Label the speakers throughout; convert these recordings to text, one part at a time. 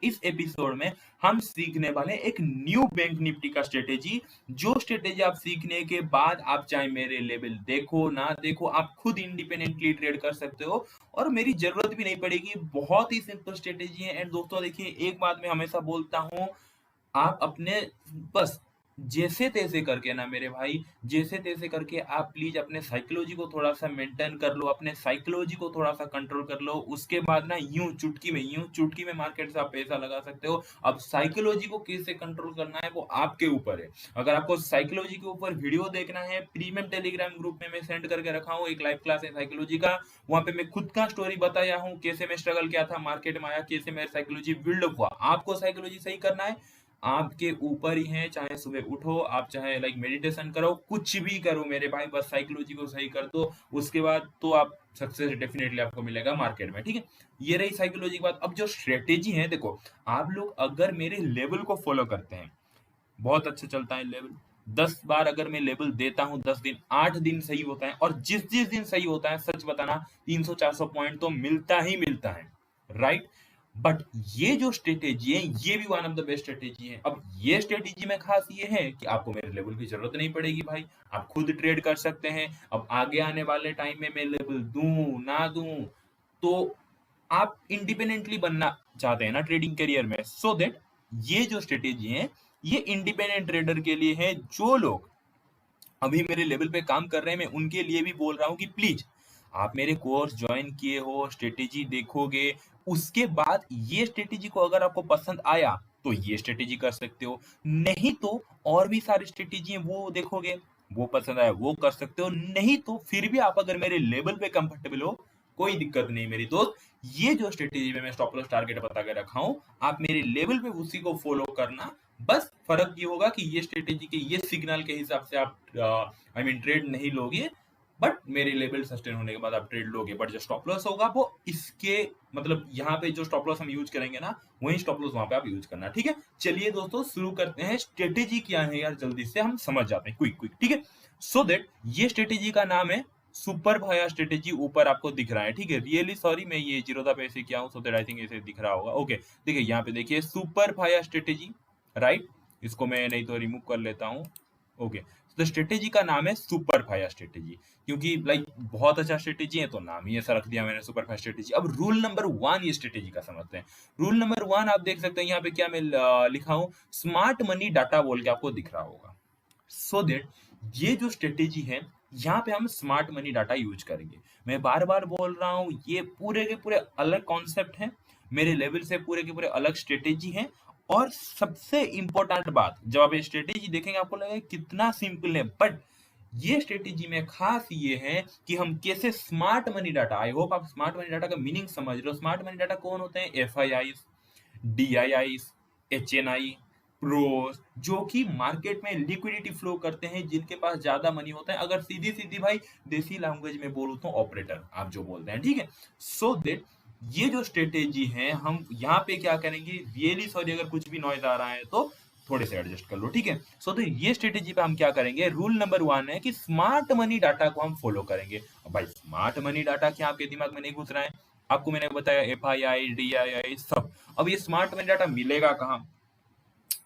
Speaker 1: इस एपिसोड में हम सीखने वाले हैं एक न्यू बैंक निफ्टी का स्ट्रेटेजी। जो स्ट्रेटेजी आप सीखने के बाद आप चाहे मेरे लेवल देखो ना देखो, आप खुद इंडिपेंडेंटली ट्रेड कर सकते हो और मेरी जरूरत भी नहीं पड़ेगी। बहुत ही सिंपल स्ट्रेटेजी है। एंड दोस्तों देखिए, एक बात मैं हमेशा बोलता हूँ, आप अपने बस जैसे तैसे करके ना मेरे भाई, जैसे तैसे करके आप प्लीज अपने साइकोलॉजी को थोड़ा सा मेंटेन कर लो, अपने साइकोलॉजी को थोड़ा सा कंट्रोल कर लो। उसके बाद ना यूं चुटकी में मार्केट से आप पैसा लगा सकते हो। अब साइकोलॉजी को कैसे कंट्रोल करना है वो आपके ऊपर है। अगर आपको साइकोलॉजी के ऊपर वीडियो देखना है, प्रीमियम टेलीग्राम ग्रुप में मैं सेंड करके रखा हूँ एक लाइव क्लास है साइकोलॉजी का। वहां पे मैं खुद का स्टोरी बताया हूँ, कैसे मैं स्ट्रगल किया था, मार्केट में आया, कैसे मेरा साइकोलॉजी बिल्डअप हुआ। आपको साइकोलॉजी सही करना है, आपके ऊपर ही है। चाहे सुबह उठो, आप चाहे लाइक मेडिटेशन करो, कुछ भी करो मेरे भाई, बस साइकोलॉजी को सही कर दो। उसके बाद तो आप सक्सेस डेफिनेटली आपको मिलेगा मार्केट में, ठीक है। ये रही साइकोलॉजी की बात। अब जो स्ट्रेटेजी है, देखो आप लोग अगर मेरे लेवल को फॉलो करते हैं, बहुत अच्छा चलता है लेवल। 10 बार अगर मैं लेवल देता हूँ, 10 दिन 8 दिन सही होता है, और जिस जिस दिन सही होता है सच बताना 300-400 पॉइंट तो मिलता ही मिलता है, राइट। बट ये जो स्ट्रेटेजी है ये भी one of the best strategy है। अब ये स्ट्रेटेजी में खास ये है कि आपको मेरे लेवल की जरूरत नहीं पड़ेगी भाई, आप खुद ट्रेड कर सकते हैं। अब आगे आने वाले टाइम में मैं लेवल दूं ना दूं, तो आप इंडिपेंडेंटली बनना चाहते हैं ना ट्रेडिंग करियर में, सो दैट ये जो स्ट्रेटेजी है ये इंडिपेंडेंट ट्रेडर के लिए है। जो लोग अभी मेरे लेवल पे काम कर रहे हैं, मैं उनके लिए भी बोल रहा हूँ कि प्लीज आप मेरे कोर्स ज्वाइन किए हो, स्ट्रेटेजी देखोगे, उसके बाद ये स्ट्रेटेजी को अगर आपको पसंद आया तो ये स्ट्रेटेजी कर सकते हो, नहीं तो और भी सारी स्ट्रेटेजी है वो देखोगे, वो पसंद आया वो कर सकते हो। नहीं तो फिर भी आप अगर मेरे लेवल पे कंफर्टेबल हो, कोई दिक्कत नहीं मेरी दोस्त। ये जो स्ट्रेटेजी में मैं स्टॉप लॉस टारगेट बता के रखा हूँ, आप मेरे लेवल पे उसी को फॉलो करना। बस फर्क ये होगा कि ये स्ट्रेटेजी के ये सिग्नल के हिसाब से आप आई मीन ट्रेड नहीं लोगे, बट मेरे लेवल सस्टेन होने के बाद आप ट्रेड लोगे। बट जो स्टॉप लॉस होगा वो इसके मतलब यहाँ पे जो स्टॉप लॉस हम यूज करेंगे ना, वही स्टॉप लॉस वहां पे आप यूज करना, ठीक है। चलिए दोस्तों शुरू करते हैं। स्ट्रेटेजी क्या है यार, जल्दी से हम समझ जाते हैं, क्विक क्विक, ठीक है। सो दैट ये स्ट्रेटेजी का नाम है सुपर भाया स्ट्रेटेजी। ऊपर आपको दिख रहा है, ठीक है। रियली सॉरी, मैं ये जीरोधा पे ऐसे किया हूँ, सो दैट आई थिंक ऐसे दिख रहा होगा। ओके देखिए यहाँ पे देखिए सुपर भाया स्ट्रेटेजी, राइट। इसको मैं नहीं तो रिमूव कर लेता हूँ। ओके, तो स्ट्रेटेजी का नाम है सुपर फाया स्ट्रेटेजी, क्योंकि लाइक बहुत अच्छा स्ट्रेटेजी है तो नाम ही ऐसा रख दिया मैंने सुपर फाया स्ट्रेटेजी। अब रूल नंबर 1 ये स्ट्रेटेजी का समझते हैं। रूल नंबर 1 आप देख सकते हैं यहाँ पे, क्या मैं लिखा हूँ, स्मार्ट मनी डाटा बोल के आपको दिख रहा होगा। सो दैट ये जो स्ट्रेटेजी है, यहाँ पे हम स्मार्ट मनी डाटा यूज करेंगे। मैं बार बार बोल रहा हूँ, ये पूरे के पूरे अलग कॉन्सेप्ट है, मेरे लेवल से पूरे के पूरे अलग स्ट्रेटेजी है। और सबसे इंपॉर्टेंट बात, जब आप ये स्ट्रेटेजी देखेंगे आपको लगेगा कितना सिंपल है, बट ये स्ट्रेटेजी में खास ये है कि हम कैसे smart money data, I hope आप स्मार्ट मनी डाटा का मीनिंग समझ रहे हो। स्मार्ट मनी डाटा कौन होते हैं? FII, DII, HNI, प्रोस, जो कि मार्केट में लिक्विडिटी फ्लो करते हैं, जिनके पास ज्यादा मनी होता है। अगर सीधी सीधी भाई देसी लैंग्वेज में बोलूं तो ऑपरेटर आप जो बोलते हैं, ठीक है। सो दैट ये जो स्ट्रेटेजी है, हम यहाँ पे क्या करेंगे, रियली सॉरी अगर कुछ भी नॉइज आ रहा है तो थोड़े से एडजस्ट कर लो, ठीक है। सो तो ये स्ट्रेटेजी पे हम क्या करेंगे, रूल नंबर 1 है कि स्मार्ट मनी डाटा को हम फॉलो करेंगे। अब भाई स्मार्ट मनी डाटा क्या आपके दिमाग में नहीं घुस रहा है? आपको मैंने बताया FII, DII सब। अब ये स्मार्ट मनी डाटा मिलेगा कहाँ?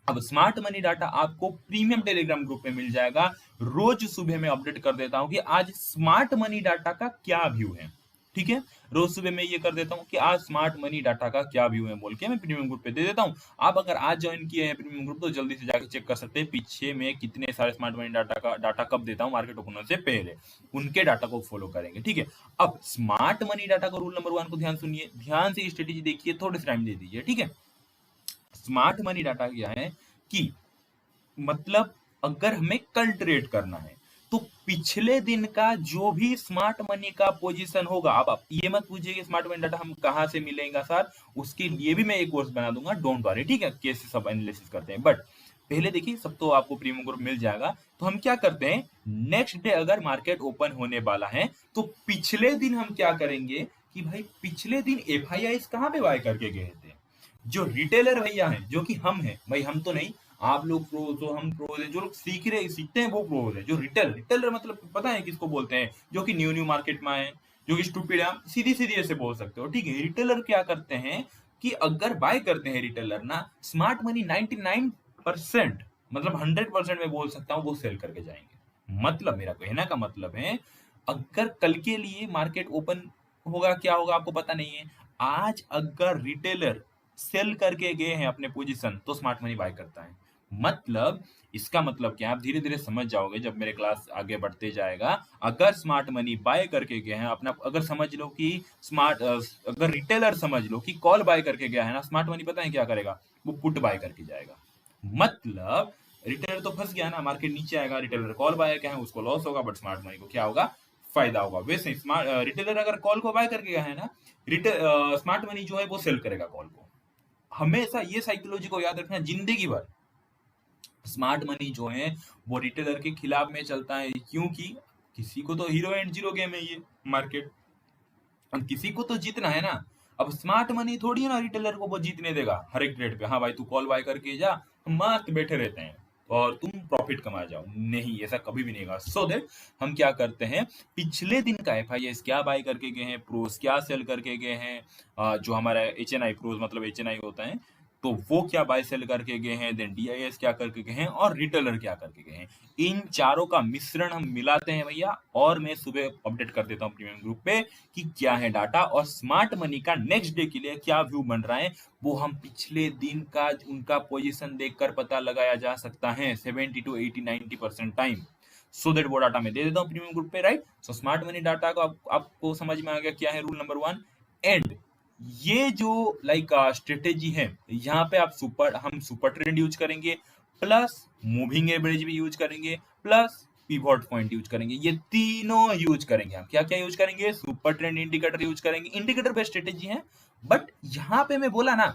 Speaker 1: अब स्मार्ट मनी डाटा आपको प्रीमियम टेलीग्राम ग्रुप में मिल जाएगा। रोज सुबह में अपडेट कर देता हूं कि आज स्मार्ट मनी डाटा का क्या व्यू है, ठीक है। रोज सुबह मैं ये कर देता हूं कि आज स्मार्ट मनी डाटा का क्या व्यू है बोल के मैं प्रीमियम ग्रुप पे दे देता हूं। आप अगर आज ज्वाइन किए हैं प्रीमियम ग्रुप तो जल्दी से जाके चेक कर सकते हैं पीछे में कितने सारे स्मार्ट मनी डाटा का डाटा कब देता हूं मार्केट ओपन होने से पहले, उनके डाटा को फॉलो करेंगे, ठीक है। अब स्मार्ट मनी डाटा का रूल नंबर 1 को ध्यान सुनिए, ध्यान से स्ट्रेटेजी देखिए, थोड़े से टाइम दे दीजिए, ठीक है। स्मार्ट मनी डाटा क्या है कि मतलब अगर हमें कल ट्रेड करना है तो पिछले दिन का जो भी स्मार्ट मनी का पोजीशन होगा, अब आप ये मत पूछिए कि स्मार्ट मनी डाटा हम कहाँ से मिलेगा सर, उसके लिए भी मैं एक कोर्स बना दूंगा, डोंट वरी, ठीक है, कैसे सब एनालिसिस करते हैं। बट पहले देखिए, सब तो आपको प्रीमियम ग्रुप मिल जाएगा। तो हम क्या करते हैं, नेक्स्ट डे अगर मार्केट ओपन होने वाला है तो पिछले दिन हम क्या करेंगे कि भाई पिछले दिन FII कहाँ पे बाय करके गए थे, जो रिटेलर भैया हैं, जो कि हम हैं भाई, हम तो नहीं, आप लोग प्रोज हो, हम प्रोज हैं, जो लोग सीखते हैं वो प्रोज है। जो रिटेलर मतलब पता है किसको बोलते हैं, जो कि न्यू मार्केट में आए, जो कि स्टूपिड है, आप सीधी सीधी ऐसे बोल सकते हो, ठीक है। रिटेलर क्या करते हैं कि अगर बाय करते हैं रिटेलर ना, स्मार्ट मनी 99% मतलब 100% मैं बोल सकता हूँ वो सेल करके जाएंगे। मतलब मेरा कहना का मतलब है, अगर कल के लिए मार्केट ओपन होगा क्या होगा आपको पता नहीं है। आज अगर रिटेलर सेल करके गए हैं अपने पोजीशन तो स्मार्ट मनी बाय करता है। मतलब इसका मतलब क्या है, आप धीरे धीरे समझ जाओगे जब मेरे क्लास आगे बढ़ते जाएगा। अगर स्मार्ट मनी बाय करके गए हैं अपना, अगर समझ लो कि अगर रिटेलर समझ लो कि कॉल बाय करके गया है ना, स्मार्ट मनी पता है क्या करेगा, वो पुट बाय करके जाएगा। मतलब रिटेलर तो फंस गया ना, मार्केट नीचे आएगा, रिटेलर कॉल बाय क्या है उसको लॉस होगा, बट स्मार्ट मनी को क्या होगा, फायदा होगा। वैसे स्मार्ट रिटेलर अगर कॉल को बाय करके गया है ना, स्मार्ट मनी जो है वो सेल करेगा कॉल को। हमेशा ये साइकोलॉजी को याद रखना जिंदगी भर। स्मार्ट मनी जो है वो रिटेलर के खिलाफ में चलता है, क्योंकि किसी को तो हीरो एंड जीरो गेम है ये मार्केट, अब किसी को तो जीतना है ना। अब स्मार्ट मनी थोड़ी है ना रिटेलर को वो जीतने देगा हर एक ट्रेड पे, हाँ भाई तू कॉल बाय करके जा, हम मस्त बैठे रहते हैं और तुम प्रॉफिट कमा जाओ, नहीं ऐसा कभी भी नहीं होगा। सो दैट हम क्या करते हैं, पिछले दिन का एफआईएस क्या बाय करके गए हैं, प्रोस क्या सेल करके गए हैं, जो हमारा एचएनआई प्रोस मतलब एचएनआई होता है, तो वो क्या बाय सेल करके गए हैं, देन डीआईएस क्या करके गए हैं और रिटेलर क्या करके गए हैं। इन चारों का मिश्रण हम मिलाते हैं भैया, और मैं सुबह अपडेट कर देता हूँ प्रीमियम ग्रुप पे कि क्या है डाटा और स्मार्ट मनी का नेक्स्ट डे के लिए क्या व्यू बन रहा है। वो हम पिछले दिन का उनका पोजीशन देखकर पता लगाया जा सकता है 70 to 80 90% टाइम। सो दैट वो डाटा मैं दे देता हूँ प्रीमियम ग्रुप पे, right. So smart money data को आपको समझ में आ गया क्या है रूल नंबर 1। एंड ये जो स्ट्रेटेजी है, यहाँ पे हम सुपर ट्रेंड यूज करेंगे, प्लस मूविंग एवरेज भी यूज करेंगे, प्लस पिवट पॉइंट यूज करेंगे। ये तीनों यूज करेंगे। हम क्या क्या यूज करेंगे, सुपर ट्रेंड इंडिकेटर यूज करेंगे, इंडिकेटर बेस्ड स्ट्रेटेजी है। बट यहाँ पे मैं बोला ना,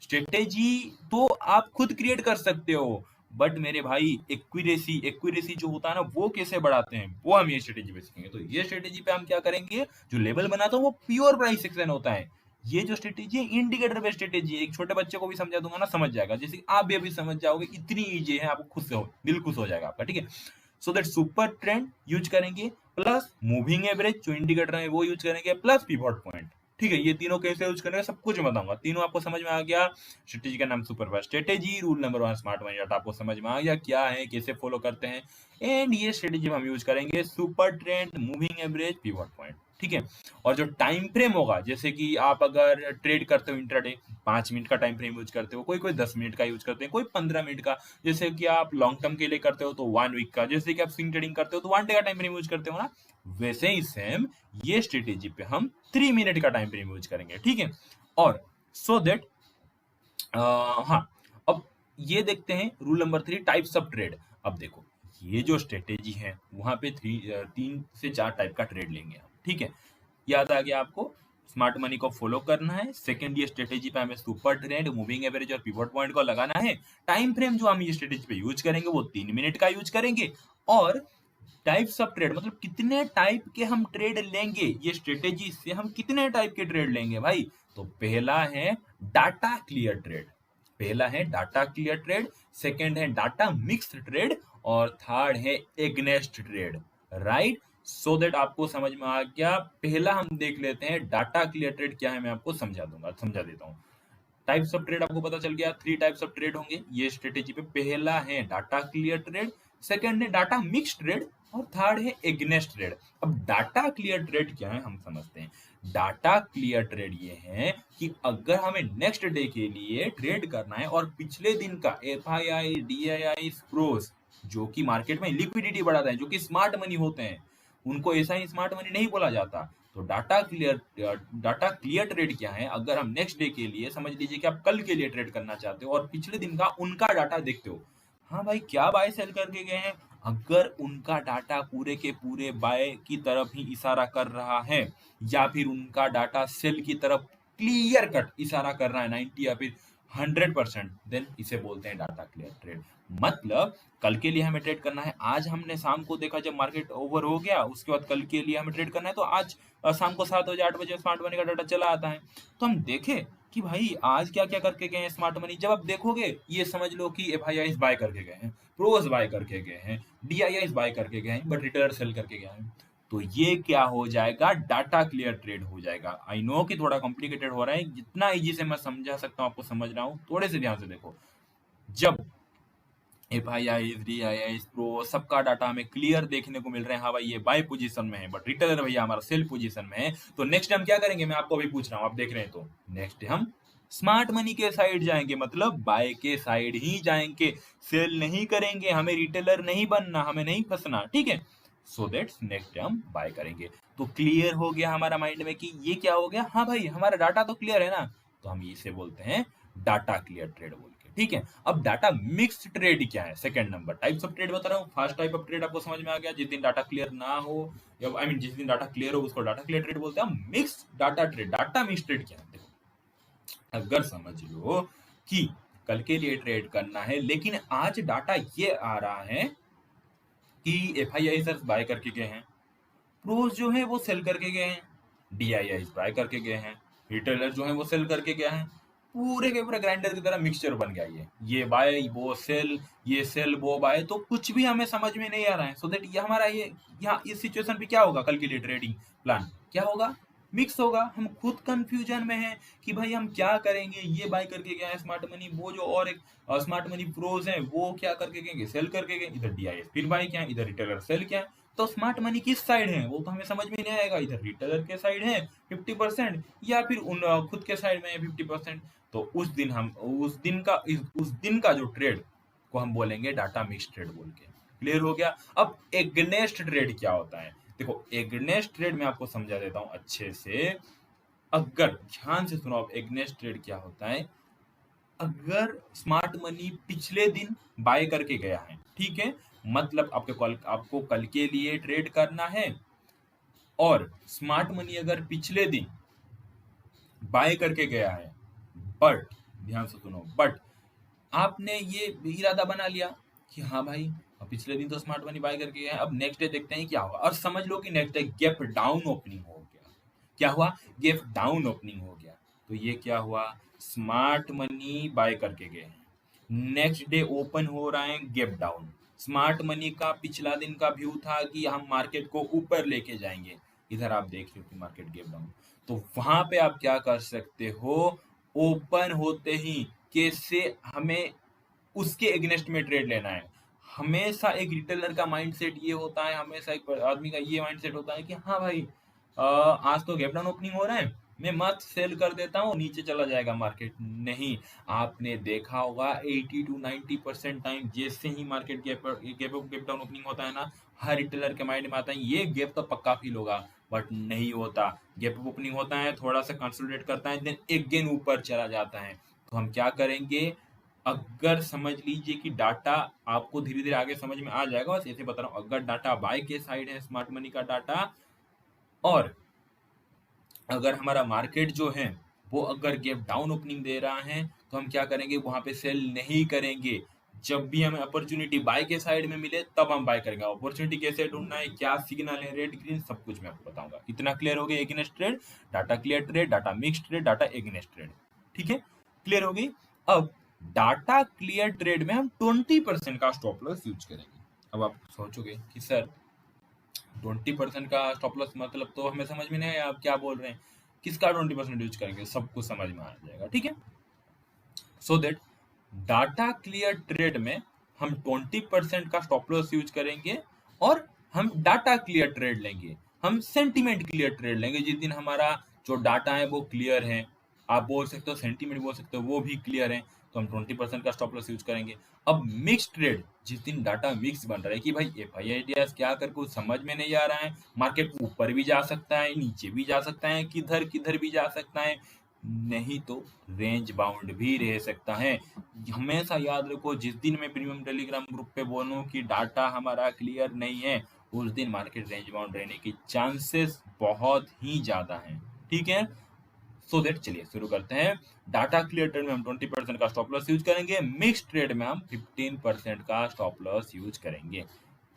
Speaker 1: स्ट्रेटेजी तो आप खुद क्रिएट कर सकते हो, बट मेरे भाई एक्यूरेसी जो होता है ना वो कैसे बढ़ाते हैं, वो हम ये स्ट्रेटेजी पे सीखेंगे। तो ये स्ट्रेटेजी पे हम क्या करेंगे, जो लेवल बनाता हूँ वो प्योर प्राइस एक्शन होता है। ये जो स्ट्रेटेजी है इंडिकेटर बेस्ड स्ट्रेटेजी है, एक छोटे बच्चे को भी समझा दूंगा ना समझ जाएगा, जैसे कि आप भी अभी समझ जाओगे, इतनी इजी है, आपको खुश हो, दिल खुश हो जाएगा आपका, ठीक है। So that super trend use करेंगे, प्लस मूविंग एवरेज जो इंडिकेटर है वो यूज करेंगे, प्लस पिवट पॉइंट, ठीक है। ये तीनों कैसे यूज करेंगे सब कुछ बताऊंगा, तीनों आपको समझ में आ गया। स्ट्रेटेजी का नाम super fast strategy, rule number 1 smart money data आपको समझ में आ गया क्या है, कैसे फॉलो करते हैं। एंड ये स्ट्रेटेजी हम यूज करेंगे super trend, moving average, pivot point, ठीक है। और जो टाइम फ्रेम होगा, जैसे कि आप अगर ट्रेड करते हो इंट्राडे, 5 मिनट का टाइम फ्रेम यूज करते हो, कोई कोई 10 मिनट का यूज करते हैं, कोई 15 मिनट का, जैसे कि आप लॉन्ग टर्म के लिए करते हो तो 1 वीक का, जैसे कि आप स्विंग ट्रेडिंग करते हो तो 1 डे का टाइम फ्रेम यूज करते हो ना, वैसे ही सेम ये स्ट्रेटेजी पे हम 3 मिनट का टाइम फ्रेम यूज करेंगे, ठीक है। और सो दैट हाँ, अब ये देखते हैं rule number 3 types of trade. अब देखो ये जो स्ट्रेटेजी है वहां पे 3 से 4 टाइप का ट्रेड लेंगे हम, ठीक है। याद आ गया आपको, स्मार्ट मनी को फॉलो करना है। सेकंड ये स्ट्रेटेजी पे हमें सुपर ट्रेंड, मूविंग एवरेज और पिवट पॉइंट को लगाना है। टाइम फ्रेम जो हम ये स्ट्रेटेजी पे यूज करेंगे वो 3 मिनट का यूज करेंगे। और टाइप्स ऑफ ट्रेड मतलब कितने टाइप के हम ट्रेड लेंगे, ये स्ट्रेटेजी से हम कितने टाइप के ट्रेड लेंगे भाई। तो पहला है डाटा क्लियर ट्रेड, सेकंड है डाटा मिक्स्ड ट्रेड, और थर्ड है against trade, right. So that आपको समझ में आ गया। पहला हम देख लेते हैं डाटा क्लियर ट्रेड क्या है, मैं आपको समझा देता हूँ। टाइप्स ऑफ ट्रेड आपको पता चल गया, 3 टाइप्स ऑफ ट्रेड होंगे ये स्ट्रेटेजी पे। पहला है डाटा क्लियर ट्रेड, सेकंड है डाटा मिक्स ट्रेड, और थर्ड है एग्नेस्ट ट्रेड। अब डाटा क्लियर ट्रेड क्या है हम समझते हैं। डाटा क्लियर ट्रेड ये है कि अगर हमें नेक्स्ट डे के लिए ट्रेड करना है और पिछले दिन का एफआईआई, डीआईआई, स्प्रोस जो कि मार्केट में लिक्विडिटी बढ़ाता है, जो कि स्मार्ट मनी होते हैं, उनको ऐसा ही स्मार्ट मनी नहीं बोला जाता। तो डाटा क्लियर ट्रेड क्या है, अगर हम नेक्स्ट डे के लिए, समझ लीजिए कि आप कल के लिए ट्रेड करना चाहते हो और पिछले दिन का उनका डाटा देखते हो, हाँ भाई क्या बाय सेल करके गए हैं, अगर उनका डाटा पूरे के पूरे बाय की तरफ ही इशारा कर रहा है, या फिर उनका डाटा सेल की तरफ क्लियर कट इशारा कर रहा है 90 या फिर 100%, देन इसे बोलते हैं डाटा क्लियर ट्रेड। मतलब कल के लिए हमें ट्रेड करना है, आज हमने शाम को देखा जब मार्केट ओवर हो गया, उसके बाद कल के लिए हमें ट्रेड करना है, तो आज शाम को 7 बजे 8 बजे स्मार्ट मनी का डाटा चला आता है, तो हम देखें कि भाई आज क्या क्या करके गए हैं स्मार्ट मनी। जब आप देखोगे ये समझ लो कि एफआईआई बाय करके गए हैं, प्रोस बाय करके गए हैं, डीआईआई बाय करके गए हैं, बट रिटेलर सेल करके गए हैं। तो ये क्या हो जाएगा, डाटा क्लियर ट्रेड हो जाएगा। आई नो कि थोड़ा कॉम्प्लिकेटेड हो रहा है, जितना इजी से मैं समझा सकता हूँ आपको समझ रहा हूँ, थोड़े से ध्यान से देखो। जब एफआईआई, डीआईआई, प्रो सबका डाटा हमें क्लियर देखने को मिल रहा है, हाँ भाई ये बाय पोजीशन में है, बट रिटेलर भैया हमारा सेल पोजीशन में है, तो नेक्स्ट हम क्या करेंगे, मैं आपको अभी पूछ रहा हूँ, आप देख रहे हैं, तो नेक्स्ट हम स्मार्ट मनी के साइड जाएंगे, मतलब बाय के साइड ही जाएंगे, सेल नहीं करेंगे, हमें रिटेलर नहीं बनना, हमें नहीं फंसना, ठीक है। सो दैट्स नेक्स्ट हम बाय करेंगे। तो क्लियर हो गया हमारा माइंड में कि ये क्या हो गया, हाँ भाई हमारा डाटा तो क्लियर है ना, तो हम इसे बोलते हैं डाटा क्लियर ट्रेड बोल के, ठीक है। अब डाटा मिक्स्ड ट्रेड क्या है, second number types of trade बता रहा हूँ। फर्स्ट टाइप ऑफ ट्रेड आपको समझ में आ गया, जिस दिन डाटा क्लियर ना हो, या आई मीन जिस दिन डाटा क्लियर हो उसको डाटा क्लियर ट्रेड बोलते हैं। Mixed data trade, data mixed trade क्या है, देखो अगर समझ लो कि कल के लिए ट्रेड करना है, लेकिन आज डाटा ये आ रहा है कि एफआईआई सर बाय करके गए हैं, प्रोज जो है वो सेल करके गए हैं, डीआईआई बाय करके गए हैं, रिटेलर जो है वो सेल करके गया है, पूरे के पूरे ग्राइंडर की तरह मिक्सचर बन गया ये बाय वो सेल, ये सेल वो बाय, तो कुछ भी हमें समझ में नहीं आ रहा है। सो दैट ये हमारा ये यहाँ इस सिचुएशन पे क्या होगा, कल के लिए ट्रेडिंग प्लान क्या होगा, मिक्स होगा। हम खुद कंफ्यूजन में हैं कि भाई हम क्या करेंगे, ये बाय करके गया है स्मार्ट मनी, वो जो और एक स्मार्ट मनी प्रोज है वो क्या करके गए, सेल करके गए, इधर डीआईएस फिर बाय क्या है, इधर रिटेलर सेल क्या है, तो स्मार्ट मनी किस साइड है वो तो हमें समझ में नहीं आएगा, इधर रिटेलर के साइड है 50% या फिर उन खुद के साइड में है 50%। तो उस दिन का जो ट्रेड को हम बोलेंगे डाटा मिक्स ट्रेड बोल के। क्लियर हो गया। अब एग्नेस्ट ट्रेड क्या होता है, देखो एग्नेस्ट ट्रेड में आपको समझा देता हूं अच्छे से, अगर ध्यान से सुनो, अब एग्नेस्ट ट्रेड क्या होता है, अगर स्मार्ट मनी पिछले दिन बाय करके गया है, ठीक है, मतलब आपको कल के लिए ट्रेड करना है, और स्मार्ट मनी अगर पिछले दिन बाय करके गया है, बट ध्यान से सुनो, बट आपने ये इरादा बना लिया कि हाँ भाई अब पिछले दिन तो स्मार्ट मनी बाय करके गया है, अब नेक्स्ट डे देखते हैं क्या हुआ, और समझ लो कि next day gap down opening हो गया। क्या हुआ, गैप डाउन ओपनिंग हो गया, तो ये क्या हुआ, स्मार्ट मनी बाय करके गए हैं, नेक्स्ट डे ओपन हो रहा है गैप डाउन। स्मार्ट मनी का पिछला दिन का व्यू था कि हम मार्केट को ऊपर लेके जाएंगे, इधर आप देख रहे हो कि मार्केट गैप डाउन, तो वहां पे आप क्या कर सकते हो, ओपन होते ही कैसे हमें उसके एग्नेस्ट में ट्रेड लेना है। हमेशा एक रिटेलर का माइंडसेट ये होता है, हमेशा एक आदमी का ये माइंडसेट होता है कि हाँ भाई आज तो गैप डाउन ओपनिंग हो रहा है, मैं मत सेल कर देता हूँ, नीचे चला जाएगा मार्केट। नहीं, आपने देखा होगा 80 to 90% टाइम जैसे ही मार्केट गैप डाउन ओपनिंग होता है ना, हर रिटेलर के माइंड में आता है ये गैप तो पक्का फील होगा, बट नहीं होता। गैप ओपनिंग होता है, थोड़ा सा कंसोलिडेट करता है, देन अगेन ऊपर चला जाता है। तो हम क्या करेंगे, अगर समझ लीजिए कि डाटा आपको धीरे धीरे आगे समझ में आ जाएगा, बस ऐसे बता रहा हूँ, अगर डाटा बाय के साइड है स्मार्ट मनी का डाटा, और अगर हमारा मार्केट जो है वो अगर गैप डाउन ओपनिंग दे रहा है, तो हम क्या करेंगे, वहां पे सेल नहीं करेंगे। जब भी हमें अपॉर्चुनिटी बाय के साइड में मिले तब हम बाय करेंगे। अपॉर्चुनिटी कैसे ढूंढना है, क्या सिग्नल है, रेड ग्रीन, सब कुछ मैं आपको बताऊंगा। इतना क्लियर हो गया, against trade, data clear trade, data mix trade, data against trade, ठीक है, क्लियर हो गई। अब डाटा क्लियर ट्रेड में हम 20% का स्टॉप लॉस यूज करेंगे। अब आप सोचोगे कि सर 20% का स्टॉप लॉस मतलब तो हमें समझ में नहीं आया, आप क्या बोल रहे हैं, किसका 20% यूज करेंगे, सब कुछ समझ में आ जाएगा, ठीक है। So that data clear trade में हम 20% का स्टॉप लॉस यूज करेंगे, और हम डाटा क्लियर ट्रेड लेंगे, हम सेंटीमेंट क्लियर ट्रेड लेंगे, जिस दिन हमारा जो डाटा है वो क्लियर है, आप बोल सकते हो सेंटीमेंट बोल सकते हो, वो भी क्लियर है, तो हम 20% का स्टॉप लॉस यूज करेंगे। अब मिक्स ट्रेड, जिस दिन डाटा मिक्स बन रहा है कि भाई एफआईआईडीएस क्या कर कुछ समझ में नहीं आ रहा है, मार्केट ऊपर भी जा सकता है, नीचे भी जा सकता है, किधर किधर भी जा सकता है, नहीं तो रेंज बाउंड भी रह सकता है। हमेशा याद रखो, जिस दिन मैं प्रीमियम टेलीग्राम ग्रुप पे बोलूं कि डाटा हमारा क्लियर नहीं है, उस दिन मार्केट रेंज बाउंड रहने की चांसेस बहुत ही ज्यादा हैं, ठीक है। सो दैट चलिए शुरू करते हैं। डाटा क्लियर ट्रेड में हम 20% का स्टॉप लॉस यूज करेंगे, मिक्स ट्रेड में हम 15% का स्टॉप लॉस यूज करेंगे।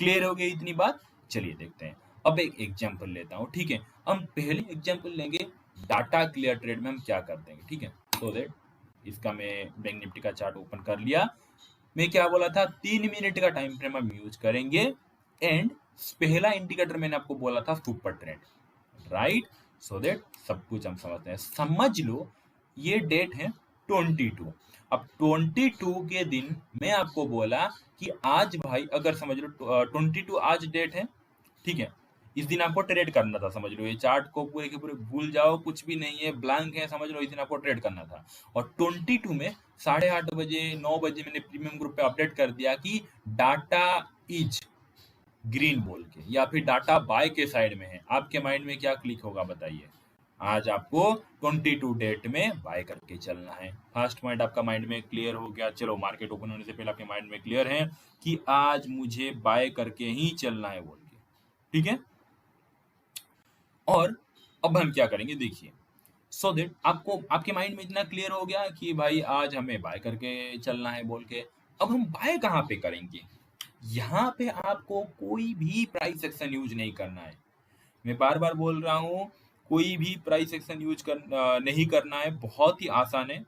Speaker 1: क्लियर हो गई इतनी बात, चलिए देखते हैं। अब एक एग्जांपल लेता हूं, ठीक है। हम पहले एग्जांपल लेंगे डाटा क्लियर ट्रेड में हम क्या करते हैं, ठीक है। सो दैट इसका मैं बैंक निफ्टी का चार्ट ओपन कर लिया। मैं क्या बोला था, 3 मिनट का टाइम फ्रेम हम यूज करेंगे, एंड पहला इंडिकेटर मैंने आपको बोला था super trend, right? So that सब कुछ हम समझते हैं। समझ लो ये डेट है 22। अब 22 के दिन मैं आपको बोला कि आज भाई अगर समझ लो 22 आज डेट है, ठीक है, इस दिन आपको ट्रेड करना था, समझ लो ये चार्ट को पूरे के पूरे भूल जाओ, कुछ भी नहीं है, ब्लैंक है, समझ लो इस दिन आपको ट्रेड करना था। और 22 में 8:30 बजे 9 बजे मैंने प्रीमियम ग्रुप पे अपडेट कर दिया कि डाटा इज ग्रीन बोल के, या फिर डाटा बाय के साइड में है। आपके माइंड में क्या क्लिक होगा बताइए? आज आपको 22 डेट में बाय करके चलना है। फर्स्ट पॉइंट आपका माइंड में क्लियर हो गया। चलो मार्केट ओपन होने से पहले आपके माइंड में क्लियर है कि आज मुझे बाय करके ही चलना है बोल के, ठीक है? और अब हम क्या करेंगे देखिए, सो दैट आपको आपके माइंड में इतना क्लियर हो गया कि भाई आज हमें बाय करके चलना है बोल के। अब हम बाय कहाँ पे करेंगे? यहाँ पे आपको कोई भी प्राइस एक्शन यूज नहीं करना है। मैं बार बार बोल रहा हूँ, कोई भी प्राइस एक्शन नहीं करना है, बहुत ही आसान है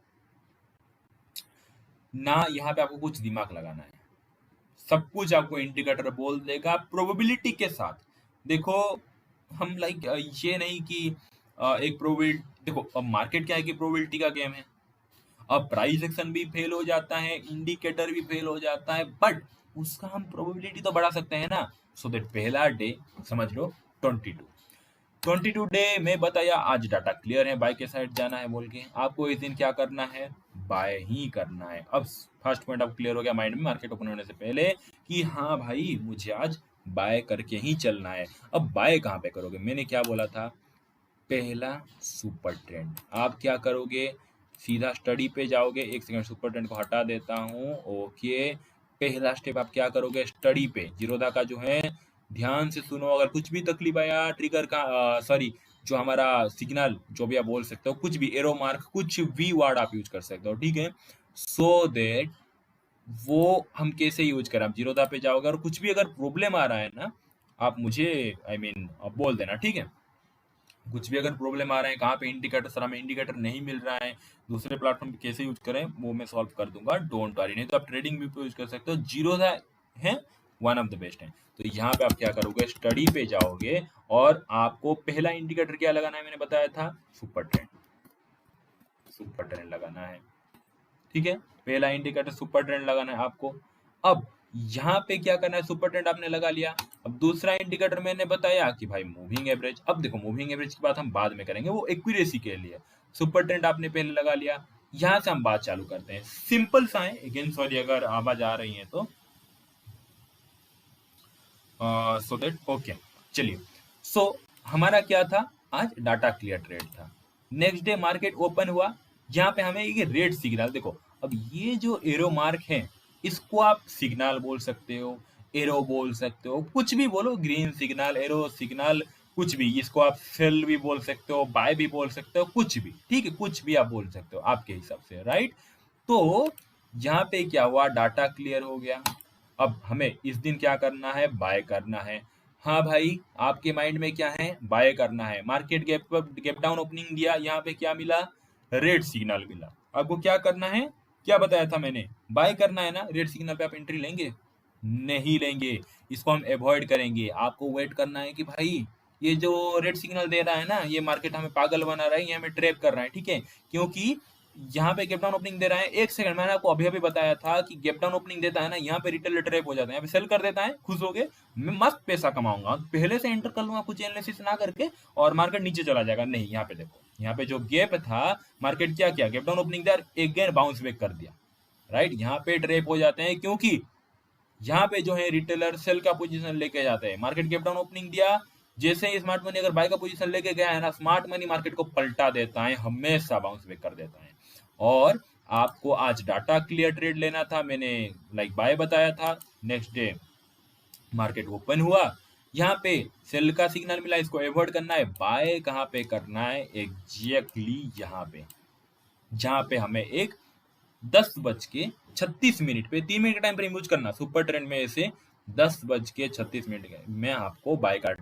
Speaker 1: ना। यहाँ पे आपको कुछ दिमाग लगाना है, सब कुछ आपको इंडिकेटर बोल देगा प्रोबेबिलिटी के साथ। देखो हम लाइक ये नहीं कि एक प्रोबेबिलिटी, देखो अब मार्केट क्या है कि प्रोबेबिलिटी का गेम है। अब प्राइस एक्शन भी फेल हो जाता है, इंडिकेटर भी फेल हो जाता है, बट उसका हम प्रोबेबिलिटी तो बढ़ा सकते हैं ना। सो दैट पहला डे समझ लो 22 डे में बताया आज डाटा क्लियर है, बाय के साइड जाना है बोल के। आपको इस दिन क्या करना है? बाय ही करना है। अब फर्स्ट पॉइंट आप क्लियर हो गया माइंड में मार्केट ओपन होने से पहले कि हाँ भाई मुझे आज बाय करके ही चलना है। अब बाय कहाँ पे करोगे? मैंने क्या बोला था? पहला सुपर ट्रेंड। आप क्या करोगे? सीधा स्टडी पे जाओगे। एक सेकंड सुपर ट्रेंड को हटा देता हूँ, ओके। पहला स्टेप आप क्या करोगे? स्टडी पे जीरोधा का जो है, ध्यान से सुनो। अगर कुछ भी तकलीफ आया ट्रिगर का, सॉरी, जो हमारा सिग्नल, जो भी आप बोल सकते हो, कुछ भी एरो मार्क, कुछ भी वर्ड आप यूज कर सकते हो, ठीक है? सो दैट वो हम कैसे यूज करें? आप जीरोधा पे जाओगे और कुछ भी अगर प्रॉब्लम आ रहा है ना, आप मुझे बोल देना, ठीक है? कुछ भी अगर प्रॉब्लम आ रहा है, कहाँ पे इंडिकेटर, सर हमें इंडिकेटर नहीं मिल रहा है, दूसरे प्लेटफॉर्म पे कैसे यूज करें, वो मैं सॉल्व कर दूंगा, डोंट वरी। नहीं तो आप ट्रेडिंग भी यूज कर सकते हो, जीरो है वन ऑफ द बेस्ट है। तो यहाँ पे आप क्या करोगे? स्टडी पे जाओगे और आपको पहला इंडिकेटर क्या लगाना है? मैंने बताया था सुपर ट्रेंड। सुपर ट्रेंड लगाना है, ठीक है? पहला इंडिकेटर सुपर ट्रेंड लगाना है आपको। अब यहाँ पे क्या करना है? सुपर ट्रेंड आपने लगा लिया। अब दूसरा इंडिकेटर मैंने बताया कि भाई मूविंग एवरेज। अब देखो मूविंग एवरेज की बात हम बाद में करेंगे, वो एक्यूरेसी के लिए। सुपर ट्रेंड आपने पहले लगा लिया। यहाँ से हम बात चालू करते हैं, सिंपल सा है। अगेन सॉरी अगर आवाज आ रही है तो, सो दैट ओके। चलिए, सो हमारा क्या था? आज डाटा क्लियर ट्रेड था। नेक्स्ट डे मार्केट ओपन हुआ, यहाँ पे हमें ये रेड सिग्नल देखो। अब ये जो एरो मार्क है, इसको आप सिग्नल बोल सकते हो, एरो बोल सकते हो, कुछ भी बोलो, ग्रीन सिग्नल, एरो सिग्नल, कुछ भी। इसको आप सेल भी बोल सकते हो, बाय भी बोल सकते हो, कुछ भी, ठीक है? कुछ भी आप बोल सकते हो आपके हिसाब से, राइट? तो यहाँ पे क्या हुआ? डाटा क्लियर हो गया। अब हमें इस दिन क्या करना है? बाय करना है। हाँ भाई, आपके माइंड में क्या है? बाय करना है। मार्केट गैप डाउन ओपनिंग दिया, यहाँ पे क्या मिला? रेड सिग्नल मिला। आपको क्या करना है? क्या बताया था मैंने? बाय करना है ना। रेड सिग्नल पे आप एंट्री लेंगे? नहीं लेंगे, इसको हम अवॉइड करेंगे। आपको वेट करना है कि भाई ये जो रेड सिग्नल दे रहा है ना, ये मार्केट हमें पागल बना रहा है, ये हमें ट्रैप कर रहा है, ठीक है? क्योंकि यहाँ पे गैप डाउन ओपनिंग दे रहा है। एक सेकंड, मैंने आपको अभी अभी बताया था कि गैप डाउन ओपनिंग देता है ना, यहाँ पे रिटेलर ट्रैप हो जाता है, यहाँ पे सेल कर देता है, खुश हो गए, मैं मस्त पैसा कमाऊंगा, पहले से एंटर कर लूंगा कुछ एनालिसिस ना करके, और मार्केट नीचे चला जाएगा। नहीं, यहाँ पे देखो, यहाँ पे जो गैप था, मार्केट क्या किया? गैप डाउन ओपनिंग दिया, एक बाउंस बैक कर दिया, राइट? यहाँ पे ट्रैप हो जाते हैं, क्योंकि यहाँ पे जो है रिटेलर सेल का पोजीशन लेके जाते हैं। मार्केट गैप डाउन ओपनिंग दिया, जैसे ही स्मार्ट मनी अगर बाय का पोजीशन लेके गया है ना, स्मार्ट मनी मार्केट को पलटा देता है, हमेशा बाउंस बैक कर देता है। और आपको आज डाटा क्लियर ट्रेड लेना था, मैंने लाइक बाय बताया था। नेक्स्ट डे मार्केट ओपन हुआ, यहाँ पे सेल का सिग्नल मिला, इसको अवॉइड करना है। बाय कहाँ पे करना है? एग्जैक्टली यहाँ पे, जहाँ पे हमें एक 10:36 पे 3 मिनट का टाइम फ्रेम यूज करना। सुपर ट्रेंड में से 10:36 में आपको बाय का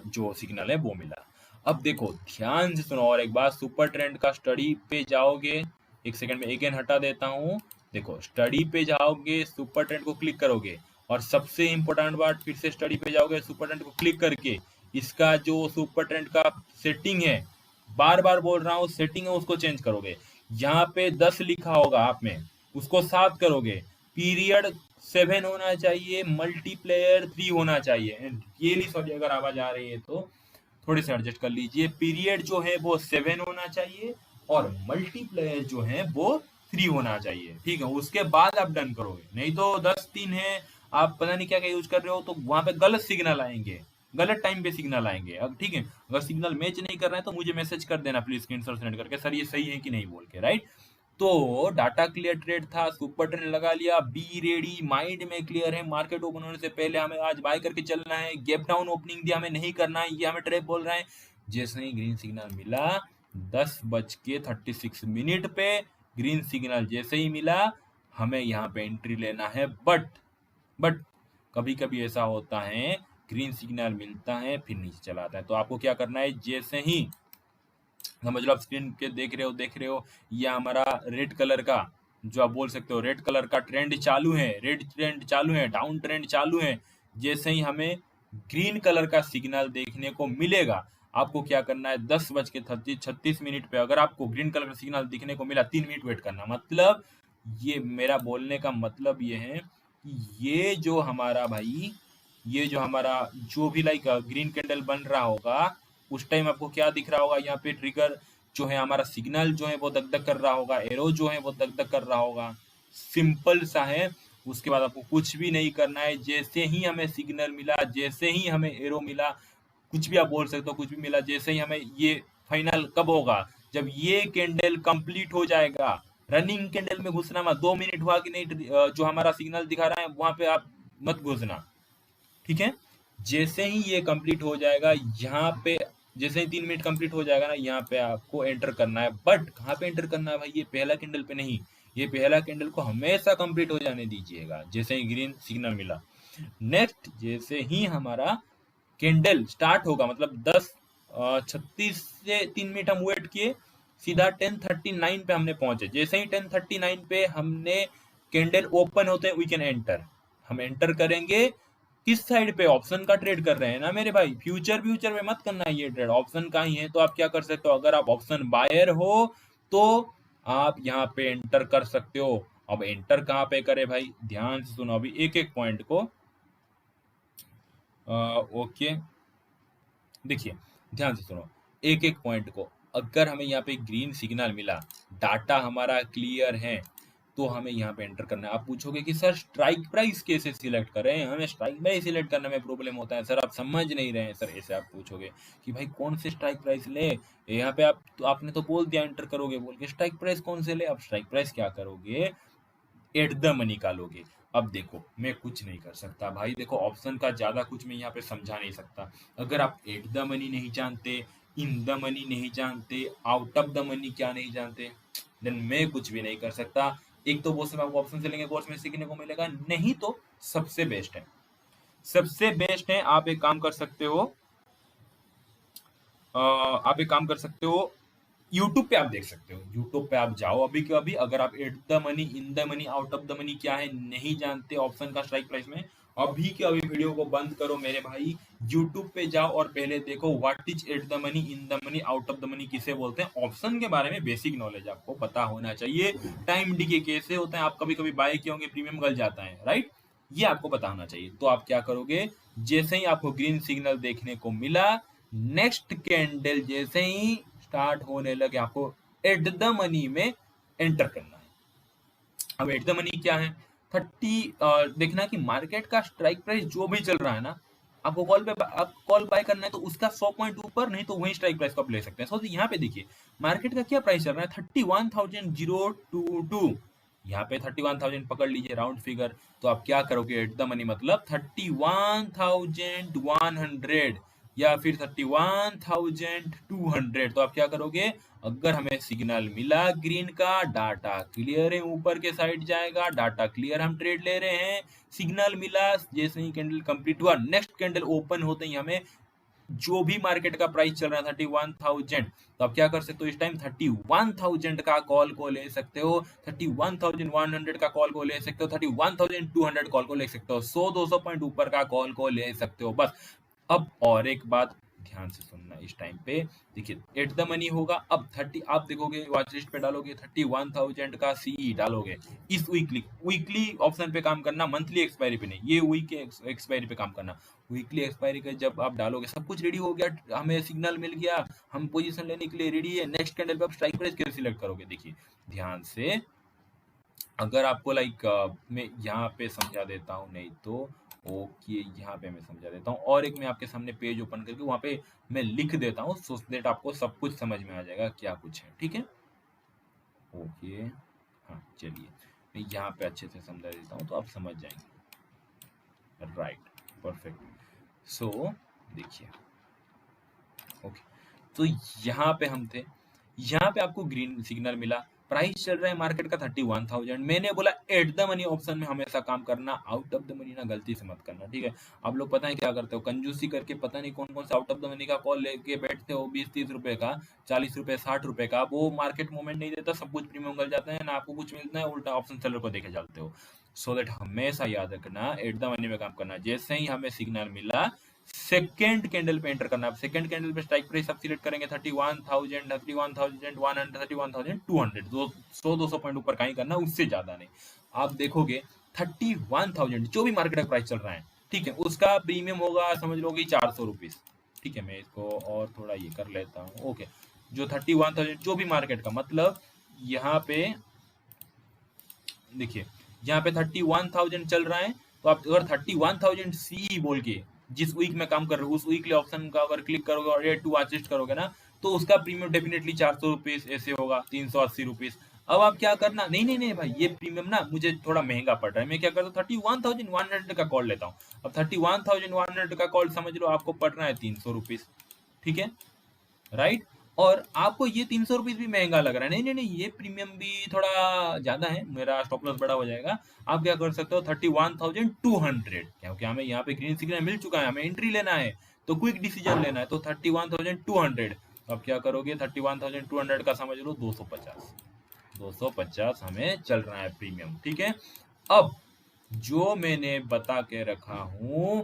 Speaker 1: जो सिग्नल है वो मिला। अब देखो ध्यान से सुनो और एक बात, सुपर ट्रेंड का स्टडी पे जाओगे, एक सेकंड में अगेन हटा देता हूँ। देखो स्टडी पे जाओगे, सुपर ट्रेंड को क्लिक करोगे और सबसे इंपॉर्टेंट बात, फिर से स्टडी पे जाओगे, सुपर ट्रेंड को क्लिक करके इसका जो सुपर ट्रेंड का सेटिंग है, बार बार बोल रहा हूँ सेटिंग है, उसको चेंज करोगे। यहाँ पे 10 लिखा होगा आप में, उसको 7 करोगे। पीरियड 7 होना चाहिए, मल्टीप्लेयर 3 होना चाहिए। रियली सॉरी अगर आवाज आ रही है तो थोड़े से एडजस्ट कर लीजिए। पीरियड जो है वो 7 होना चाहिए और मल्टीप्लायर जो है वो 3 होना चाहिए, ठीक है। उसके बाद आप डन करोगे, नहीं तो 10 3 है, आप पता नहीं क्या क्या यूज कर रहे हो, तो वहां पे गलत सिग्नल आएंगे, गलत टाइम पे सिग्नल आएंगे। अब ठीक है, अगर सिग्नल मैच नहीं कर रहा है तो मुझे मैसेज कर देना प्लीज, स्क्रीनशॉट सेंड करके, सर ये सही है कि नहीं बोल के, राइट। तो डाटा क्लियर ट्रेड था, सुपर ट्रेंड लगा लिया, बी रेडी, माइंड में क्लियर है, मार्केट ओपन होने से पहले हमें आज बाय करके चलना है, गैप डाउन ओपनिंग दिया हमें नहीं करना है, ये हमें ट्रैप बोल रहा है। जैसे ही ग्रीन सिग्नल मिला 10:36 पे, ग्रीन सिग्नल जैसे ही मिला हमें यहाँ पे एंट्री लेना है। बट कभी कभी ऐसा होता है, ग्रीन सिग्नल मिलता है फिर नीचे चला आता है, तो आपको क्या करना है, जैसे ही समझ लो आप स्क्रीन के देख रहे हो, ये हमारा रेड कलर का, जो आप बोल सकते हो रेड कलर का ट्रेंड चालू है, रेड ट्रेंड चालू है, डाउन ट्रेंड चालू है। जैसे ही हमें ग्रीन कलर का सिग्नल देखने को मिलेगा, आपको क्या करना है, 10:36 पे अगर आपको ग्रीन कलर का सिग्नल दिखने को मिला, 3 मिनट वेट करना। मतलब ये मेरा बोलने का मतलब ये है कि ये जो हमारा भाई, ये जो हमारा जो भी लाइक ग्रीन कैंडल बन रहा होगा, उस टाइम आपको क्या दिख रहा होगा, यहाँ पे ट्रिगर जो है हमारा सिग्नल जो है वो दग दग कर रहा होगा, एरो जो है वो दग दग कर रहा होगा। सिंपल सा है। उसके बाद आपको कुछ भी नहीं करना है, जैसे ही हमें सिग्नल मिला, जैसे ही हमें एरो मिला, कुछ भी आप बोल सकते हो, कुछ भी मिला, जैसे ही हमें ये फाइनल कब होगा, जब ये कैंडल कंप्लीट हो जाएगा। रनिंग कैंडल में घुसना मत, 2 मिनट हुआ कि नहीं, जो हमारा सिग्नल दिखा रहा है वहां पे आप मत घुसना, ठीक है। जैसे ही ये कंप्लीट हो जाएगा, यहाँ पे जैसे ही 3 मिनट कंप्लीट हो जाएगा ना, यहाँ पे आपको एंटर करना है। बट कहाँ पे एंटर करना है भाई, ये पहला कैंडल पे नहीं, ये पहला कैंडल को हमेशा कंप्लीट हो जाने दीजिएगा जैसे ही ग्रीन सिग्नल मिला। नेक्स्ट जैसे ही हमारा कैंडल स्टार्ट होगा, मतलब 10:36 से 3 मिनट हम वेट किए, सीधा 10:39 पे हमने पहुंचे। जैसे ही 10:39 पे हमने कैंडल ओपन होते हैं, वी कैन एंटर, हम एंटर करेंगे। किस साइड पे, ऑप्शन का ट्रेड कर रहे हैं ना मेरे भाई, फ्यूचर में मत करना है ये ट्रेड, ऑप्शन का ही है। तो आप क्या कर सकते हो, अगर आप ऑप्शन बायर हो तो आप यहाँ पे एंटर कर सकते हो। अब एंटर कहाँ पे करे भाई, ध्यान से सुनो अभी एक एक पॉइंट को। ओके देखिए, ध्यान से सुनो एक एक पॉइंट को। अगर हमें यहाँ पे ग्रीन सिग्नल मिला, डाटा हमारा क्लियर है, तो हमें यहाँ पे एंटर करना है। आप पूछोगे कि सर स्ट्राइक प्राइस कैसे सिलेक्ट करें, हमें स्ट्राइक प्राइस सिलेक्ट करने में प्रॉब्लम होता है सर, आप समझ नहीं रहे हैं सर, ऐसे आप पूछोगे कि भाई कौन से स्ट्राइक प्राइस ले। यहाँ पे आप तो आपने तो बोल दिया एंटर करोगे बोल के, स्ट्राइक प्राइस कौन से ले, आप स्ट्राइक प्राइस क्या करोगे, एट द मनी निकालोगे। अब देखो मैं कुछ नहीं कर सकता भाई, देखो ऑप्शन का ज्यादा कुछ मैं यहाँ पे समझा नहीं सकता। अगर आप एट द मनी नहीं जानते, इन द मनी नहीं जानते, आउट ऑफ द मनी क्या नहीं जानते, देन मैं कुछ भी नहीं कर सकता। एक तो वो सब आपको ऑप्शन से लेंगे, कोर्स में सीखने को मिलेगा, नहीं तो सबसे बेस्ट है, सबसे बेस्ट है, आप एक काम कर सकते हो, आप एक काम कर सकते हो, यूट्यूब पे आप देख सकते हो, यूट्यूब पे आप जाओ अभी के अभी। अगर आप at the money, in the money, out of the money क्या है नहीं जानते ऑप्शन का स्ट्राइक प्राइस में, अभी के अभी वीडियो को बंद करो मेरे भाई, यूट्यूब पे जाओ और पहले देखो what is at the money, in the money, out of the money किसे बोलते हैं। ऑप्शन के बारे में बेसिक नॉलेज आपको पता होना चाहिए। टाइम डीके कैसे होता है, आप कभी कभी बाय किए होंगे, प्रीमियम गल जाता है, राइट, ये आपको पता होना चाहिए। तो आप क्या करोगे, जैसे ही आपको ग्रीन सिग्नल देखने को मिला, नेक्स्ट कैंडल जैसे ही स्टार्ट होने लगे, आपको एट द मनी में एंटर करना है। अब एट द मनी क्या है, 30 देखना कि मार्केट का स्ट्राइक प्राइस जो भी चल रहा है ना, आपको कॉल बाय करना है तो उसका 100 पॉइंट ऊपर, नहीं तो वही स्ट्राइक प्राइस को आप ले सकते हैं। यहाँ पे देखिए मार्केट का क्या प्राइस चल रहा है, 31,022, यहाँ पे 31,000 पकड़ लीजिए राउंड फिगर। तो आप क्या करोगे, एट द मनी मतलब 31,100 या फिर 31,200। तो आप क्या करोगे, अगर हमें सिग्नल मिला ग्रीन का, डाटा क्लियर है, ऊपर के साइड जाएगा, डाटा क्लियर, हम ट्रेड ले रहे हैं, सिग्नल मिला, जैसे ही कैंडल कंप्लीट हुआ, नेक्स्ट कैंडल ओपन होते ही हमें जो भी मार्केट का प्राइस चल रहा है 31,000, तो आप क्या कर सकते हो, इस टाइम 31,000 का कॉल को ले सकते हो, 31,100 का कॉल को ले सकते हो, 31,200 कॉल को ले सकते हो, 100-200 पॉइंट ऊपर का कॉल को ले सकते हो बस। अब और एक बात ध्यान से सुनना, इस टाइम पे देखिए एट द मनी होगा। अब 30 आप देखोगे वॉच लिस्ट पे डालोगे, 31,000 का सीई डालोगे, इस वीकली ऑप्शन पे काम करना, मंथली एक्सपायरी पे नहीं, ये वीक एक्सपायरी पे काम करना। वीकली एक्सपायरी का जब आप डालोगे, सब कुछ रेडी हो गया, हमें सिग्नल मिल गया, हम पोजीशन लेने के लिए रेडी है, नेक्स्ट कैंडल पे आप स्ट्राइक प्राइस कैसे सिलेक्ट करोगे, देखिए ध्यान से। अगर आपको मैं यहाँ पे समझा देता हूँ, नहीं तो ओके यहाँ पे मैं समझा देता हूँ, और एक मैं आपके सामने पेज ओपन करके वहाँ पे मैं लिख देता हूँ, सो दैट आपको सब कुछ समझ में आ जाएगा क्या कुछ है, ठीक है। ओके हाँ चलिए, मैं यहाँ पे अच्छे से समझा देता हूँ तो आप समझ जाएंगे। Right, perfect. सो देखिए, ओके, तो यहाँ पे हम थे, यहाँ पे आपको ग्रीन सिग्नल मिला, प्राइस चल रहा है मार्केट का 31,000। मैंने बोला एट द मनी ऑप्शन में हमेशा काम करना, आउट ऑफ द मनी ना गलती से मत करना, ठीक है। आप लोग पता है क्या करते हो, कंजूसी करके पता नहीं कौन कौन सा आउट ऑफ द मनी का कॉल लेके बैठते हो, 20-30 रुपए का, 40 रुपए, 60 रुपए का, वो मार्केट मूवमेंट नहीं देता, सब कुछ प्रीमियम गल जाता है ना, आपको कुछ मिलता है, उल्टा ऑप्शन सेलर को देखे चलते हो। सो दैट हमेशा याद रखना, एट द मनी में काम करना। जैसे ही हमें सिग्नल मिला, सेकेंड कैंडल पे एंटर करना है। सेकेंड कैंडल पे स्ट्राइक प्राइस आप सिलेक्ट करेंगे 31,000, 31,100, 31,200, 100-200 पॉइंट ऊपर का ही करना, उससे ज्यादा नहीं। आप देखोगे 31,000 जो भी मार्केट का प्राइस चल रहा है, ठीक है, उसका प्रीमियम होगा समझ लो कि 400 रुपीज, ठीक है। मैं इसको और थोड़ा ये कर लेता हूँ, ओके। जो 31,000 जो भी मार्केट का, मतलब यहाँ पे देखिए, यहाँ पे 31,000 चल रहा है, तो आप अगर 31,000 सी बोल के जिस वीक में काम कर रहे हो उस वीकली ऑप्शन का अगर क्लिक करोगे और रेट टू असिस्ट करोगे ना, तो उसका प्रीमियम डेफिनेटली 400 रुपीज ऐसे होगा, 380 रुपीज। अब आप क्या करना, नहीं नहीं नहीं भाई, ये प्रीमियम ना मुझे थोड़ा महंगा पड़ रहा है, मैं क्या करता हूँ 31,100 का कॉल लेता हूँ। अब 31,100 का कॉल समझ लो आपको पड़ रहा है 300 रुपीज, ठीक है, राइट। और आपको ये 300 रुपीज भी महंगा लग रहा है, नहीं नहीं नहीं, ये प्रीमियम भी थोड़ा ज्यादा है, मेरा स्टॉप लॉस बड़ा हो जाएगा। आप क्या कर सकते हो, 31,200, क्योंकि हमें यहाँ पे ग्रीन सिग्नल मिल चुका है, हमें एंट्री लेना है, तो क्विक डिसीजन लेना है, तो 31,200। अब क्या करोगे, 31,200 का समझ लो 250, 250 हमें चल रहा है प्रीमियम, ठीक है। अब जो मैंने बता के रखा हूं